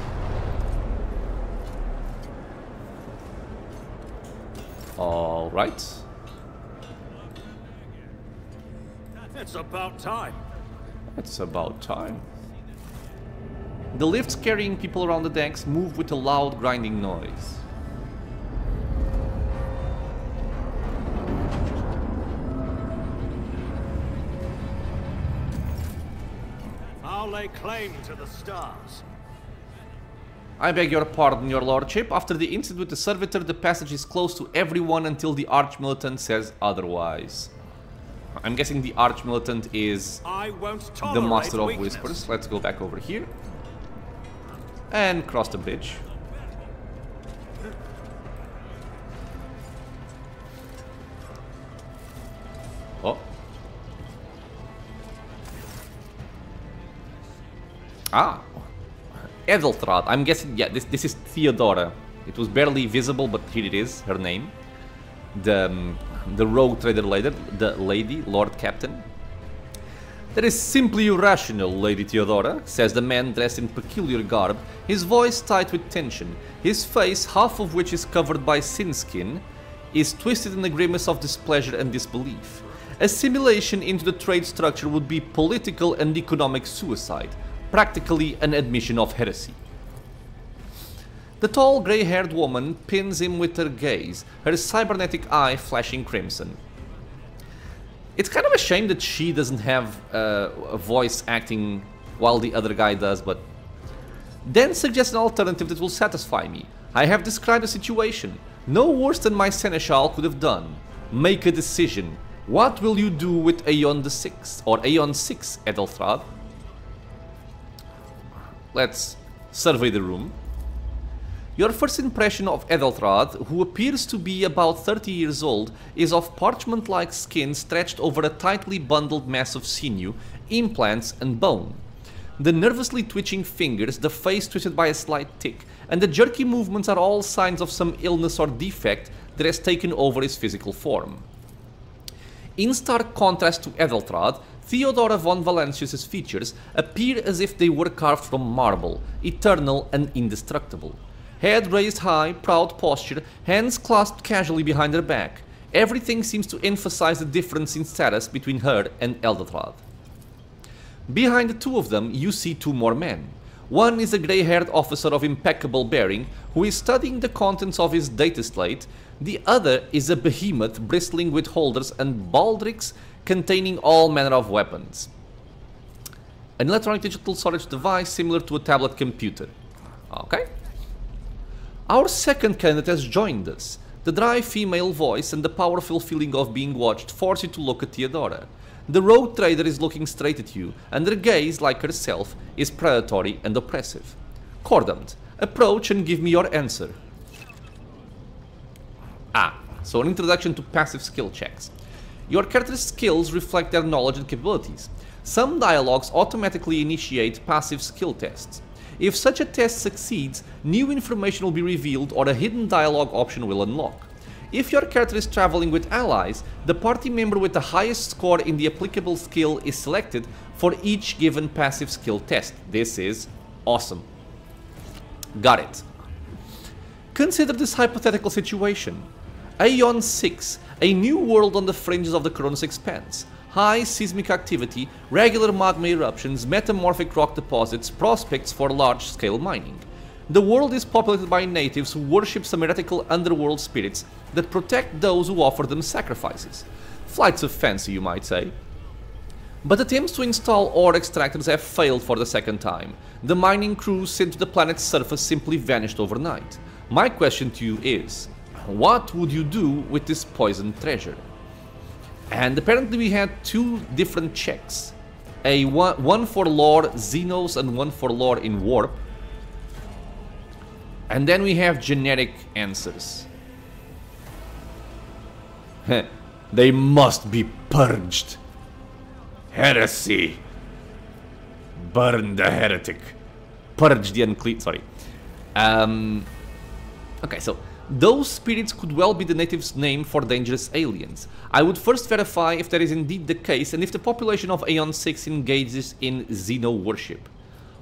Alright. It's about time. It's about time. The lifts carrying people around the decks move with a loud grinding noise. I'll lay claim to the stars. I beg your pardon, your lordship. After the incident with the servitor, the passage is closed to everyone until the Archmilitant says otherwise. I'm guessing the Archmilitant is the Master of Whispers. Let's go back over here. And cross the bridge. Oh. Ah. Edeltraed. I'm guessing, yeah, this is Theodora. It was barely visible, but here it is, her name. The rogue trader lady, Lord Captain. That is simply irrational, Lady Theodora, says the man dressed in peculiar garb, his voice tight with tension. His face, half of which is covered by sin skin, is twisted in a grimace of displeasure and disbelief. Assimilation into the trade structure would be political and economic suicide, practically an admission of heresy. The tall, grey-haired woman pins him with her gaze, her cybernetic eye flashing crimson. It's kind of a shame that she doesn't have a voice acting while the other guy does, but... Then suggests an alternative that will satisfy me. I have described the situation. No worse than my seneschal could have done. Make a decision. What will you do with Aeon the Sixth, or Aeon 6, Edeltraed? Let's survey the room. Your first impression of Edeltraed, who appears to be about 30 years old, is of parchment-like skin stretched over a tightly bundled mass of sinew, implants and bone. The nervously twitching fingers, the face twisted by a slight tic, and the jerky movements are all signs of some illness or defect that has taken over his physical form. In stark contrast to Edeltraed, Theodora von Valancius's features appear as if they were carved from marble, eternal and indestructible. Head raised high, proud posture, hands clasped casually behind her back. Everything seems to emphasize the difference in status between her and Edeltraed. Behind the two of them, you see two more men. One is a grey-haired officer of impeccable bearing, who is studying the contents of his data slate. The other is a behemoth bristling with holders and baldricks containing all manner of weapons. An electronic digital storage device similar to a tablet computer. Okay. Our second candidate has joined us. The dry female voice and the powerful feeling of being watched force you to look at Theodora. The rogue trader is looking straight at you, and her gaze, like herself, is predatory and oppressive. Cordant, approach and give me your answer. So an introduction to passive skill checks. Your character's skills reflect their knowledge and capabilities. Some dialogues automatically initiate passive skill tests. If such a test succeeds, new information will be revealed or a hidden dialogue option will unlock. If your character is traveling with allies, the party member with the highest score in the applicable skill is selected for each given passive skill test. This is awesome. Got it. Consider this hypothetical situation. Aeon 6, a new world on the fringes of the Cronus Expanse. High seismic activity, regular magma eruptions, metamorphic rock deposits, prospects for large-scale mining. The world is populated by natives who worship some heretical underworld spirits that protect those who offer them sacrifices. Flights of fancy, you might say. But attempts to install ore extractors have failed for the second time. The mining crews sent to the planet's surface simply vanished overnight. My question to you is, what would you do with this poisoned treasure? And apparently we had two different checks. a one for lore Xenos and one for lore in warp. And then we have generic answers. They must be purged. Heresy. Burn the heretic. Purge the unclean. Sorry. Okay, so those spirits could well be the native's name for dangerous aliens. I would first verify if that is indeed the case and if the population of Aeon 6 engages in Xeno worship.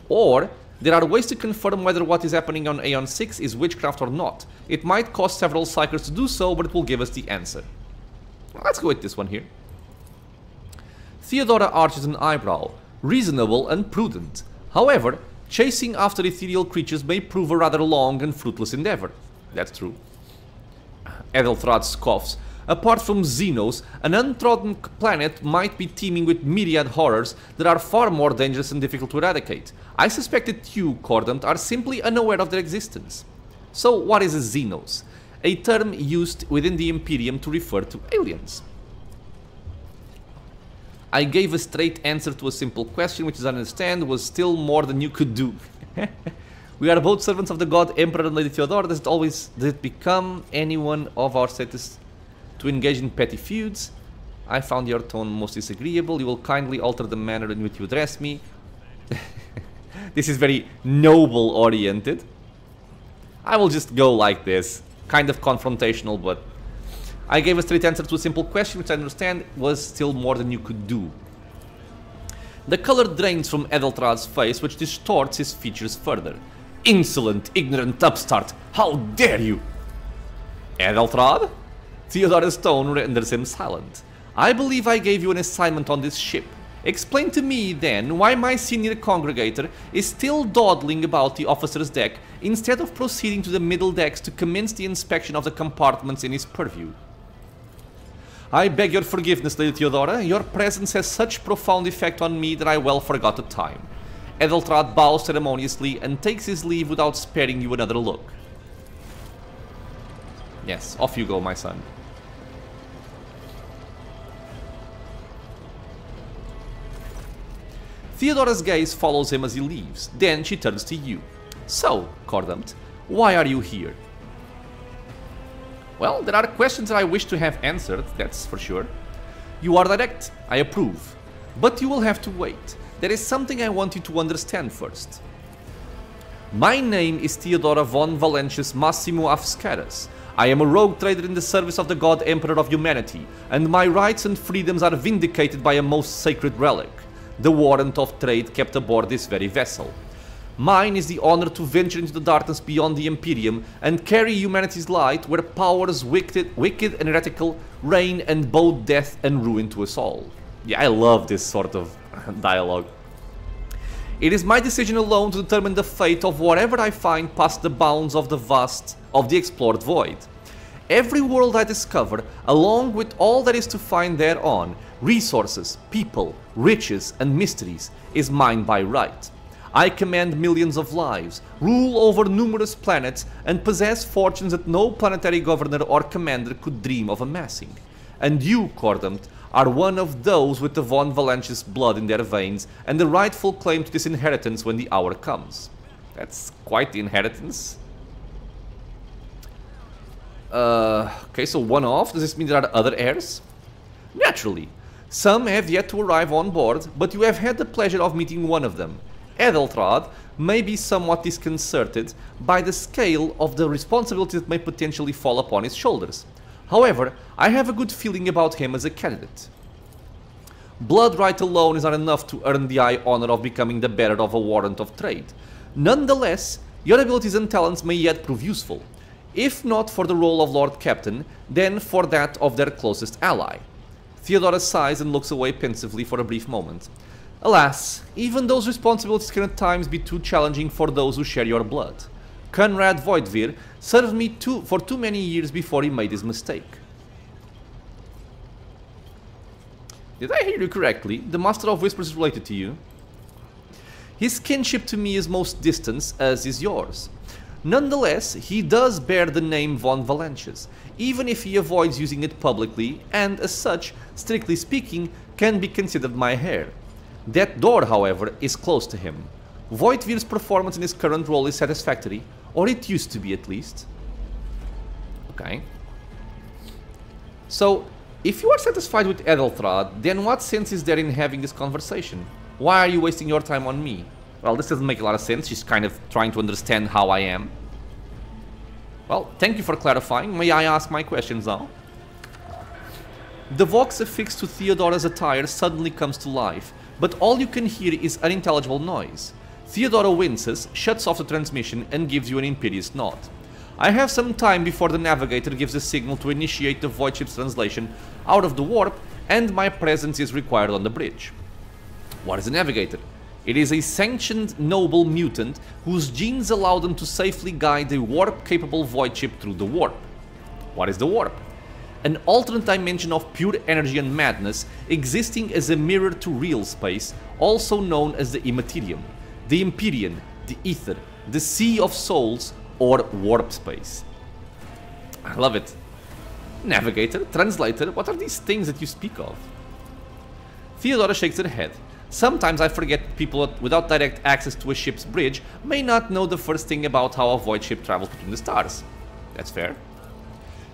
Or there are ways to confirm whether what is happening on Aeon 6 is witchcraft or not. It might cost several cycles to do so, but it will give us the answer. Let's go with this one here. Theodora arches an eyebrow. Reasonable and prudent. However, chasing after ethereal creatures may prove a rather long and fruitless endeavor. That's true. Edelthrad scoffs. Apart from Xenos, an untrodden planet might be teeming with myriad horrors that are far more dangerous and difficult to eradicate. I suspect that you, Cordant, are simply unaware of their existence. So, what is a Xenos? A term used within the Imperium to refer to aliens. I gave a straight answer to a simple question, which, as I understand, was still more than you could do. We are both servants of the god Emperor and Lady Theodora. Does it become anyone of our status to engage in petty feuds? I found your tone most disagreeable. You will kindly alter the manner in which you address me. This is very noble oriented. I will just go like this. Kind of confrontational, but I gave a straight answer to a simple question, which I understand was still more than you could do. The color drains from Edeltrad's face, which distorts his features further. Insolent, ignorant upstart! How dare you! Edeltrad? Theodora's tone renders him silent. I believe I gave you an assignment on this ship. Explain to me, then, why my senior congregator is still dawdling about the officer's deck instead of proceeding to the middle decks to commence the inspection of the compartments in his purview. I beg your forgiveness, Lady Theodora. Your presence has such profound effect on me that I well forgot the time. Edeltrad bows ceremoniously and takes his leave without sparing you another look. Yes, off you go, my son. Theodora's gaze follows him as he leaves. Then she turns to you. So, Cordant, why are you here? Well, there are questions that I wish to have answered, that's for sure. You are direct, I approve. But you will have to wait. There is something I want you to understand first. My name is Theodora von Valentius Massimo Afscaras. I am a rogue trader in the service of the God Emperor of Humanity, and my rights and freedoms are vindicated by a most sacred relic, the warrant of trade kept aboard this very vessel. Mine is the honor to venture into the darkness beyond the Imperium and carry humanity's light where powers wicked and heretical reign and both death and ruin to us all. Yeah, I love this sort of dialogue. It is my decision alone to determine the fate of whatever I find past the bounds of the explored void. Every world I discover, along with all that is to find thereon, resources, people, riches, and mysteries, is mine by right. I command millions of lives, rule over numerous planets, and possess fortunes that no planetary governor or commander could dream of amassing. And you, Cordant, are one of those with the von Valentius blood in their veins and the rightful claim to this inheritance when the hour comes. That's quite the inheritance. Okay, so one off. Does this mean there are other heirs? Naturally. Some have yet to arrive on board, but you have had the pleasure of meeting one of them. Edeltrad may be somewhat disconcerted by the scale of the responsibility that may potentially fall upon his shoulders. However, I have a good feeling about him as a candidate. Blood right alone is not enough to earn the high honor of becoming the bearer of a warrant of trade. Nonetheless, your abilities and talents may yet prove useful. If not for the role of Lord Captain, then for that of their closest ally. Theodora sighs and looks away pensively for a brief moment. Alas, even those responsibilities can at times be too challenging for those who share your blood. Conrad Voidvir served me for too many years before he made his mistake. Did I hear you correctly? The Master of Whispers is related to you. His kinship to me is most distant, as is yours. Nonetheless, he does bear the name von Valentius, even if he avoids using it publicly, and as such, strictly speaking, can be considered my heir. That door, however, is close to him. Voidvir's performance in his current role is satisfactory, or it used to be at least. Okay. So, if you are satisfied with Edeltraud, then what sense is there in having this conversation? Why are you wasting your time on me? Well, this doesn't make a lot of sense. She's kind of trying to understand how I am. Well, thank you for clarifying. May I ask my questions now? The vox affixed to Theodora's attire suddenly comes to life, but all you can hear is unintelligible noise. Theodora winces, shuts off the transmission, and gives you an imperious nod. I have some time before the navigator gives a signal to initiate the void ship's translation out of the warp, and my presence is required on the bridge. What is a navigator? It is a sanctioned noble mutant whose genes allow them to safely guide a warp-capable void ship through the warp. What is the warp? An alternate dimension of pure energy and madness existing as a mirror to real space, also known as the Immaterium, the Imperium, the Ether, the Sea of Souls, or warp space. I love it. Navigator, translator, what are these things that you speak of? Theodora shakes her head. Sometimes I forget people without direct access to a ship's bridge may not know the first thing about how a void ship travels between the stars. That's fair.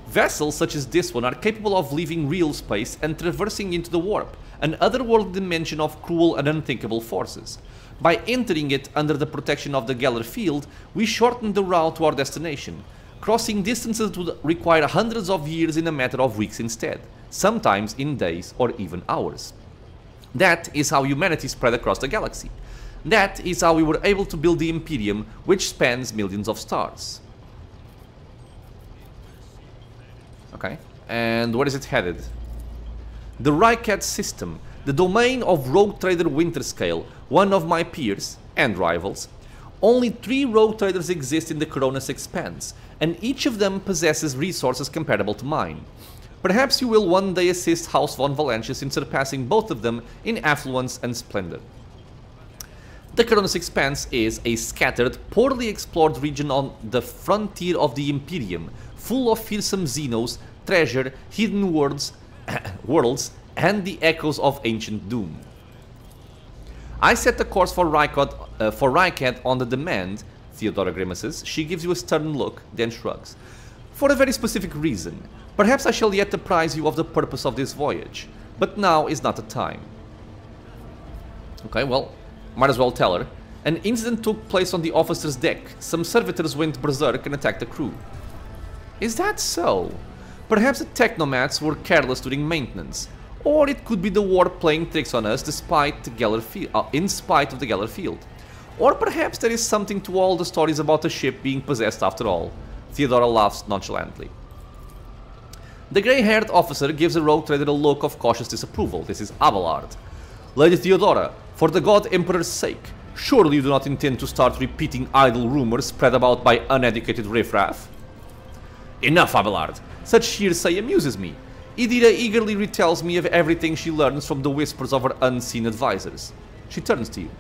Vessels such as this one are capable of leaving real space and traversing into the warp, an otherworldly dimension of cruel and unthinkable forces. By entering it under the protection of the Geller field, we shorten the route to our destination. Crossing distances would require hundreds of years in a matter of weeks instead, sometimes in days or even hours. That is how humanity spread across the galaxy. That is how we were able to build the Imperium, which spans millions of stars. Okay, and where is it headed? The Rycat system, the domain of Rogue Trader Winterscale, one of my peers and rivals. Only 3 Rogue Traders exist in the Coronis Expanse, and each of them possesses resources comparable to mine. Perhaps you will one day assist House von Valentius in surpassing both of them in affluence and splendor. The Coronis Expanse is a scattered, poorly explored region on the frontier of the Imperium, full of fearsome xenos, treasure, hidden worlds, and the echoes of ancient doom. I set the course for Rycat on the demand, Theodora grimaces. She gives you a stern look, then shrugs. For a very specific reason. Perhaps I shall yet apprise you of the purpose of this voyage, but now is not the time. Okay, well, might as well tell her. An incident took place on the officer's deck. Some servitors went berserk and attacked the crew. Is that so? Perhaps the technomats were careless during maintenance, or it could be the warp playing tricks on us despite the in spite of the Geller field. Or perhaps there is something to all the stories about the ship being possessed after all. Theodora laughs nonchalantly. The grey-haired officer gives the rogue trader a look of cautious disapproval. This is Abelard. Lady Theodora, for the God Emperor's sake, surely you do not intend to start repeating idle rumors spread about by uneducated riffraff? Enough, Abelard. Such hearsay amuses me. Idira eagerly retells me of everything she learns from the whispers of her unseen advisors. She turns to you.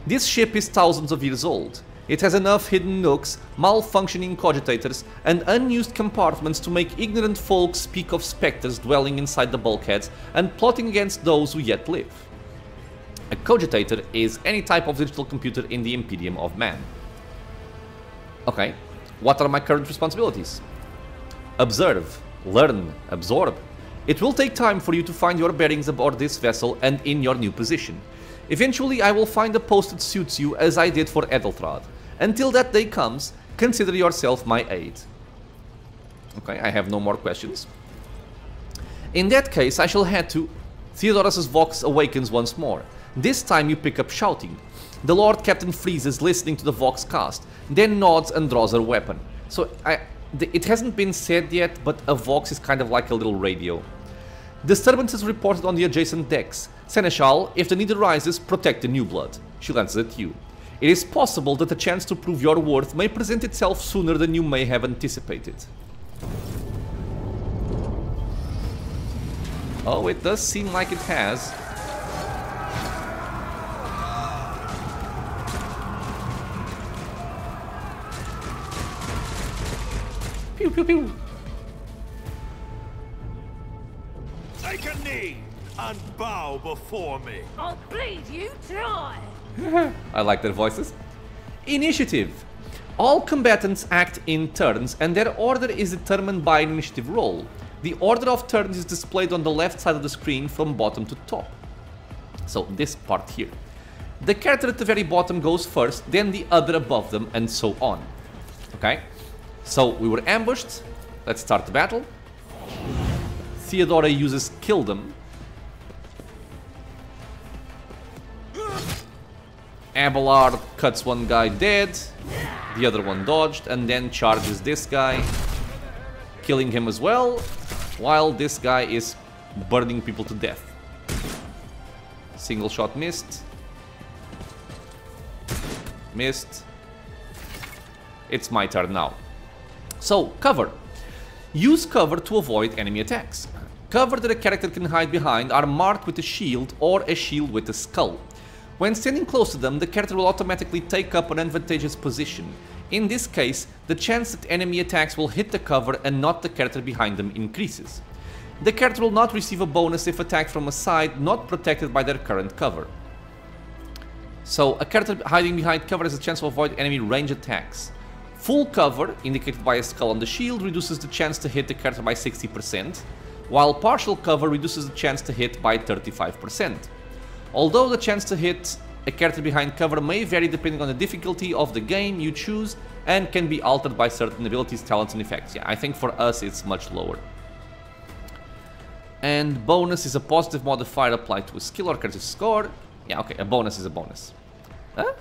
This ship is thousands of years old. It has enough hidden nooks, malfunctioning cogitators, and unused compartments to make ignorant folk speak of specters dwelling inside the bulkheads and plotting against those who yet live. A cogitator is any type of digital computer in the Imperium of Man. Okay, what are my current responsibilities? Observe, learn, absorb. It will take time for you to find your bearings aboard this vessel and in your new position. Eventually I will find a post that suits you as I did for Edeltraud. Until that day comes, consider yourself my aide. Okay, I have no more questions. In that case, I shall head to... Theodorus' vox awakens once more. This time you pick up shouting. The Lord Captain freezes, listening to the vox cast, then nods and draws her weapon. So, it hasn't been said yet, but a vox is kind of like a little radio. Disturbances reported on the adjacent decks. Seneschal, if the need arises, protect the new blood. She glances at you. It is possible that the chance to prove your worth may present itself sooner than you may have anticipated. Oh, it does seem like it has. Pew pew pew. Take a knee! and bow before me. I'll bleed you dry. I like their voices. Initiative. All combatants act in turns and their order is determined by an initiative roll. The order of turns is displayed on the left side of the screen from bottom to top. So this part here. The character at the very bottom goes first, then the other above them, and so on. Okay? So we were ambushed. Let's start the battle. Theodora uses Kill Them. Abelard cuts one guy dead. The other one dodged, and then charges this guy, killing him as well, while this guy is burning people to death. Single shot missed. Missed. It's my turn now. So, cover. Use cover to avoid enemy attacks. Cover that a character can hide behind are marked with a shield or a shield with a skull. When standing close to them, the character will automatically take up an advantageous position. In this case, the chance that enemy attacks will hit the cover and not the character behind them increases. The character will not receive a bonus if attacked from a side not protected by their current cover. So, a character hiding behind cover has a chance to avoid enemy range attacks. Full cover, indicated by a skull on the shield, reduces the chance to hit the character by 60%, while partial cover reduces the chance to hit by 35%. Although the chance to hit a character behind cover may vary depending on the difficulty of the game you choose and can be altered by certain abilities, talents and effects. Yeah, I think for us it's much lower. And bonus is a positive modifier applied to a skill or character score. Yeah, okay, a bonus is a bonus. Huh?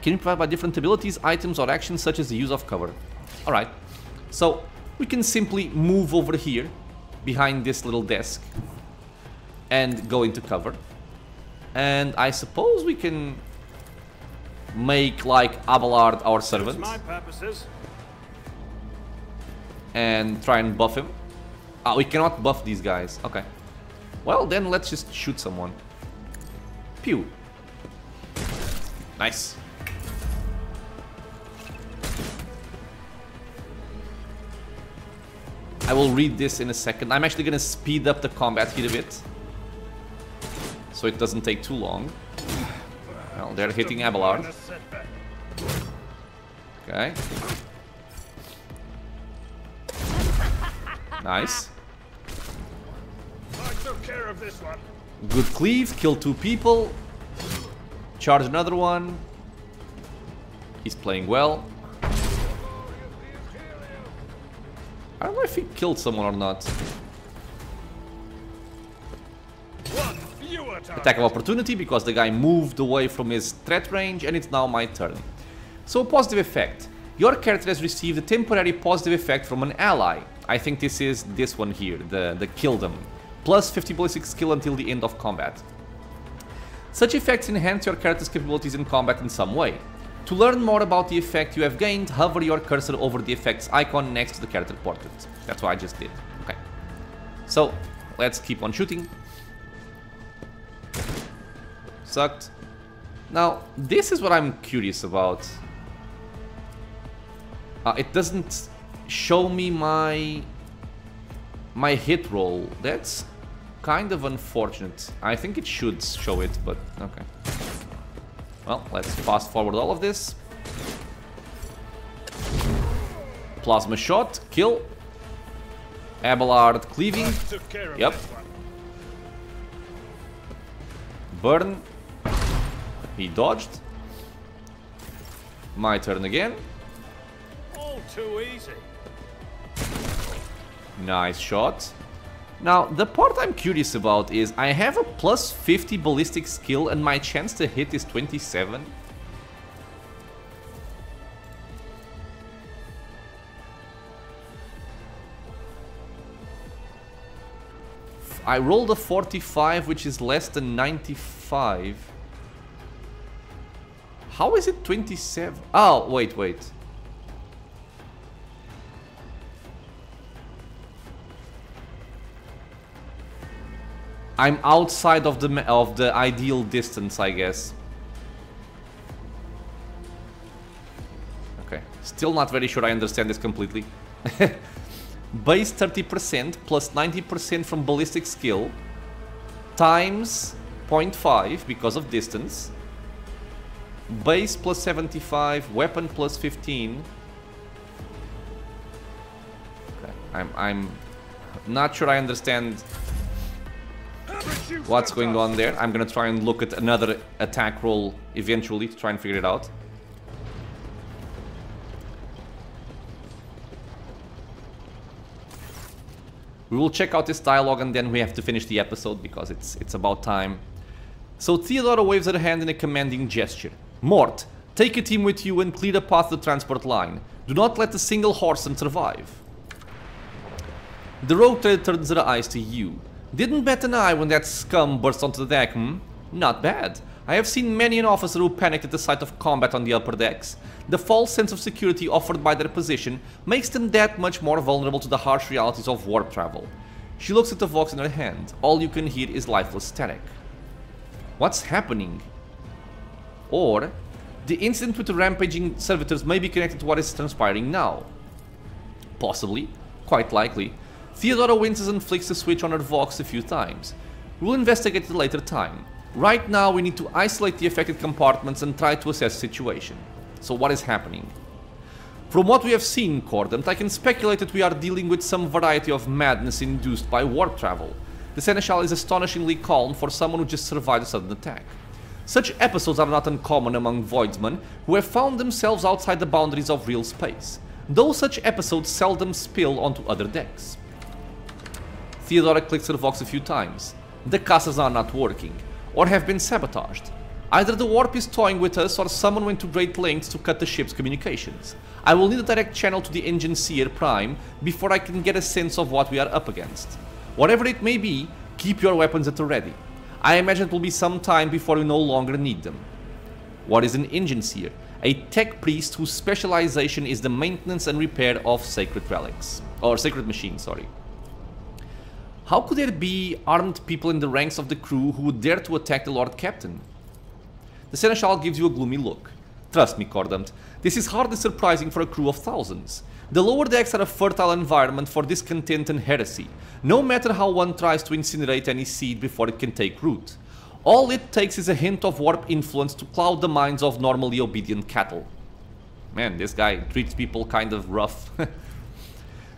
Can you provide by different abilities, items or actions such as the use of cover? Alright, so we can simply move over here behind this little desk and go into cover. And I suppose we can make like Abelard our servant and try and buff him. Ah, we cannot buff these guys. Okay. Well, then let's just shoot someone. Pew. Nice. I will read this in a second. I'm actually going to speed up the combat here a bit, so it doesn't take too long. Well, they're hitting Abelard. Okay. Nice. I took care of this one. Good cleave, kill 2 people. Charge another one. He's playing well. I don't know if he killed someone or not. Attack of opportunity because the guy moved away from his threat range, and it's now my turn. So, positive effect. Your character has received a temporary positive effect from an ally. I think this is this one here, the kill them. Plus 50 ballistic skill until the end of combat. Such effects enhance your character's capabilities in combat in some way. To learn more about the effect you have gained, hover your cursor over the effects icon next to the character portrait. That's what I just did. Okay. So, let's keep on shooting. Sucked. Now, this is what I'm curious about. It doesn't show me my hit roll. That's kind of unfortunate. I think it should show it, but okay. Well, let's fast forward all of this. Plasma shot, kill. Abelard cleaving. Yep. Burn. He dodged. My turn again. All too easy. Nice shot. Now, the part I'm curious about is I have a plus 50 ballistic skill and my chance to hit is 27. I rolled a 45, which is less than 95. How is it 27? Oh, wait. I'm outside of the ideal distance, I guess. Okay, still not very sure I understand this completely. Base 30% plus 90% from ballistic skill. times 0.5 because of distance. Base plus 75, weapon plus 15. Okay, I'm not sure I understand what's going on there. I'm gonna try and look at another attack roll eventually to try and figure it out. We will check out this dialogue and then we have to finish the episode because it's about time. So Theodora waves her hand in a commanding gesture. Mort, take a team with you and clear the path to the transport line. Do not let a single horseman survive. The rogue trader turns her eyes to you. Didn't bat an eye when that scum burst onto the deck, hmm? Not bad. I have seen many an officer who panicked at the sight of combat on the upper decks. The false sense of security offered by their position makes them that much more vulnerable to the harsh realities of warp travel. She looks at the Vox in her hand. All you can hear is lifeless static. What's happening? Or, the incident with the rampaging servitors may be connected to what is transpiring now. Possibly. Quite likely. Theodora winces and flicks the switch on her Vox a few times. We'll investigate at a later time. Right now we need to isolate the affected compartments and try to assess the situation. So what is happening? From what we have seen, Cordant, I can speculate that we are dealing with some variety of madness induced by warp travel. The Seneschal is astonishingly calm for someone who just survived a sudden attack. Such episodes are not uncommon among Voidsmen who have found themselves outside the boundaries of real space, though such episodes seldom spill onto other decks. Theodora clicks her Vox a few times. The casters are not working, or have been sabotaged. Either the warp is toying with us or someone went to great lengths to cut the ship's communications. I will need a direct channel to the engine seer Prime before I can get a sense of what we are up against. Whatever it may be, keep your weapons at the ready. I imagine it will be some time before we no longer need them. What is an engine seer? A tech priest whose specialization is the maintenance and repair of sacred relics. Or sacred machines, sorry. How could there be armed people in the ranks of the crew who would dare to attack the Lord Captain? The Seneschal gives you a gloomy look. Trust me, Cordant, this is hardly surprising for a crew of thousands. The lower decks are a fertile environment for discontent and heresy, no matter how one tries to incinerate any seed before it can take root. All it takes is a hint of warp influence to cloud the minds of normally obedient cattle. Man, this guy treats people kind of rough.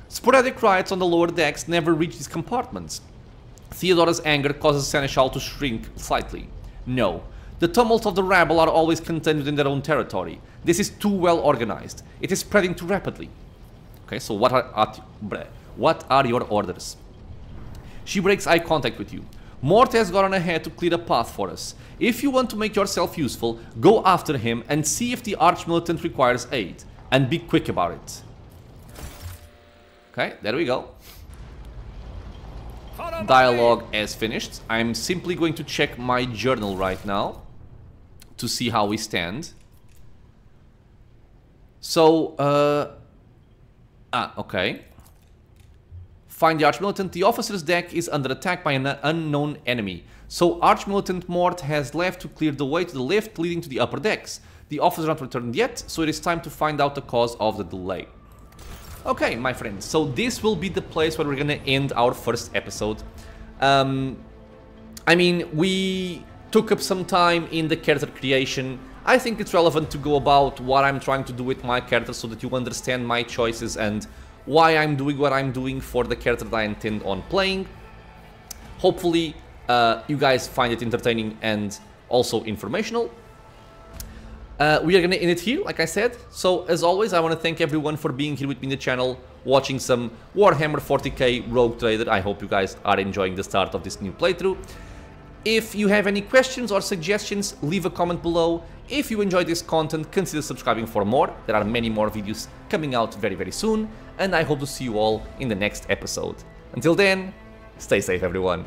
Sporadic riots on the lower decks never reach these compartments. Theodora's anger causes Seneschal to shrink slightly. No, the tumults of the rabble are always contained within their own territory. This is too well organized. It is spreading too rapidly. Okay, so what are your orders? She breaks eye contact with you. Mort has gone ahead to clear a path for us. If you want to make yourself useful, go after him and see if the Archmilitant requires aid. And be quick about it. Okay, there we go. Dialogue is finished. I'm simply going to check my journal right now to see how we stand. So, okay. Find the Archmilitant. The officer's deck is under attack by an unknown enemy. So Archmilitant Mort has left to clear the way to the lift leading to the upper decks. The officer has not returned yet, so it is time to find out the cause of the delay. Okay, my friends, so this will be the place where we're gonna end our first episode. I mean, we took up some time in the character creation. I think it's relevant to go about what I'm trying to do with my character so that you understand my choices and why I'm doing what I'm doing for the character that I intend on playing. Hopefully, you guys find it entertaining and also informational. We are going to end it here, like I said. So, as always, I want to thank everyone for being here with me in the channel, watching some Warhammer 40k Rogue Trader. I hope you guys are enjoying the start of this new playthrough. If you have any questions or suggestions, leave a comment below. If you enjoyed this content, consider subscribing for more. There are many more videos coming out very, very soon. And I hope to see you all in the next episode. Until then, stay safe, everyone.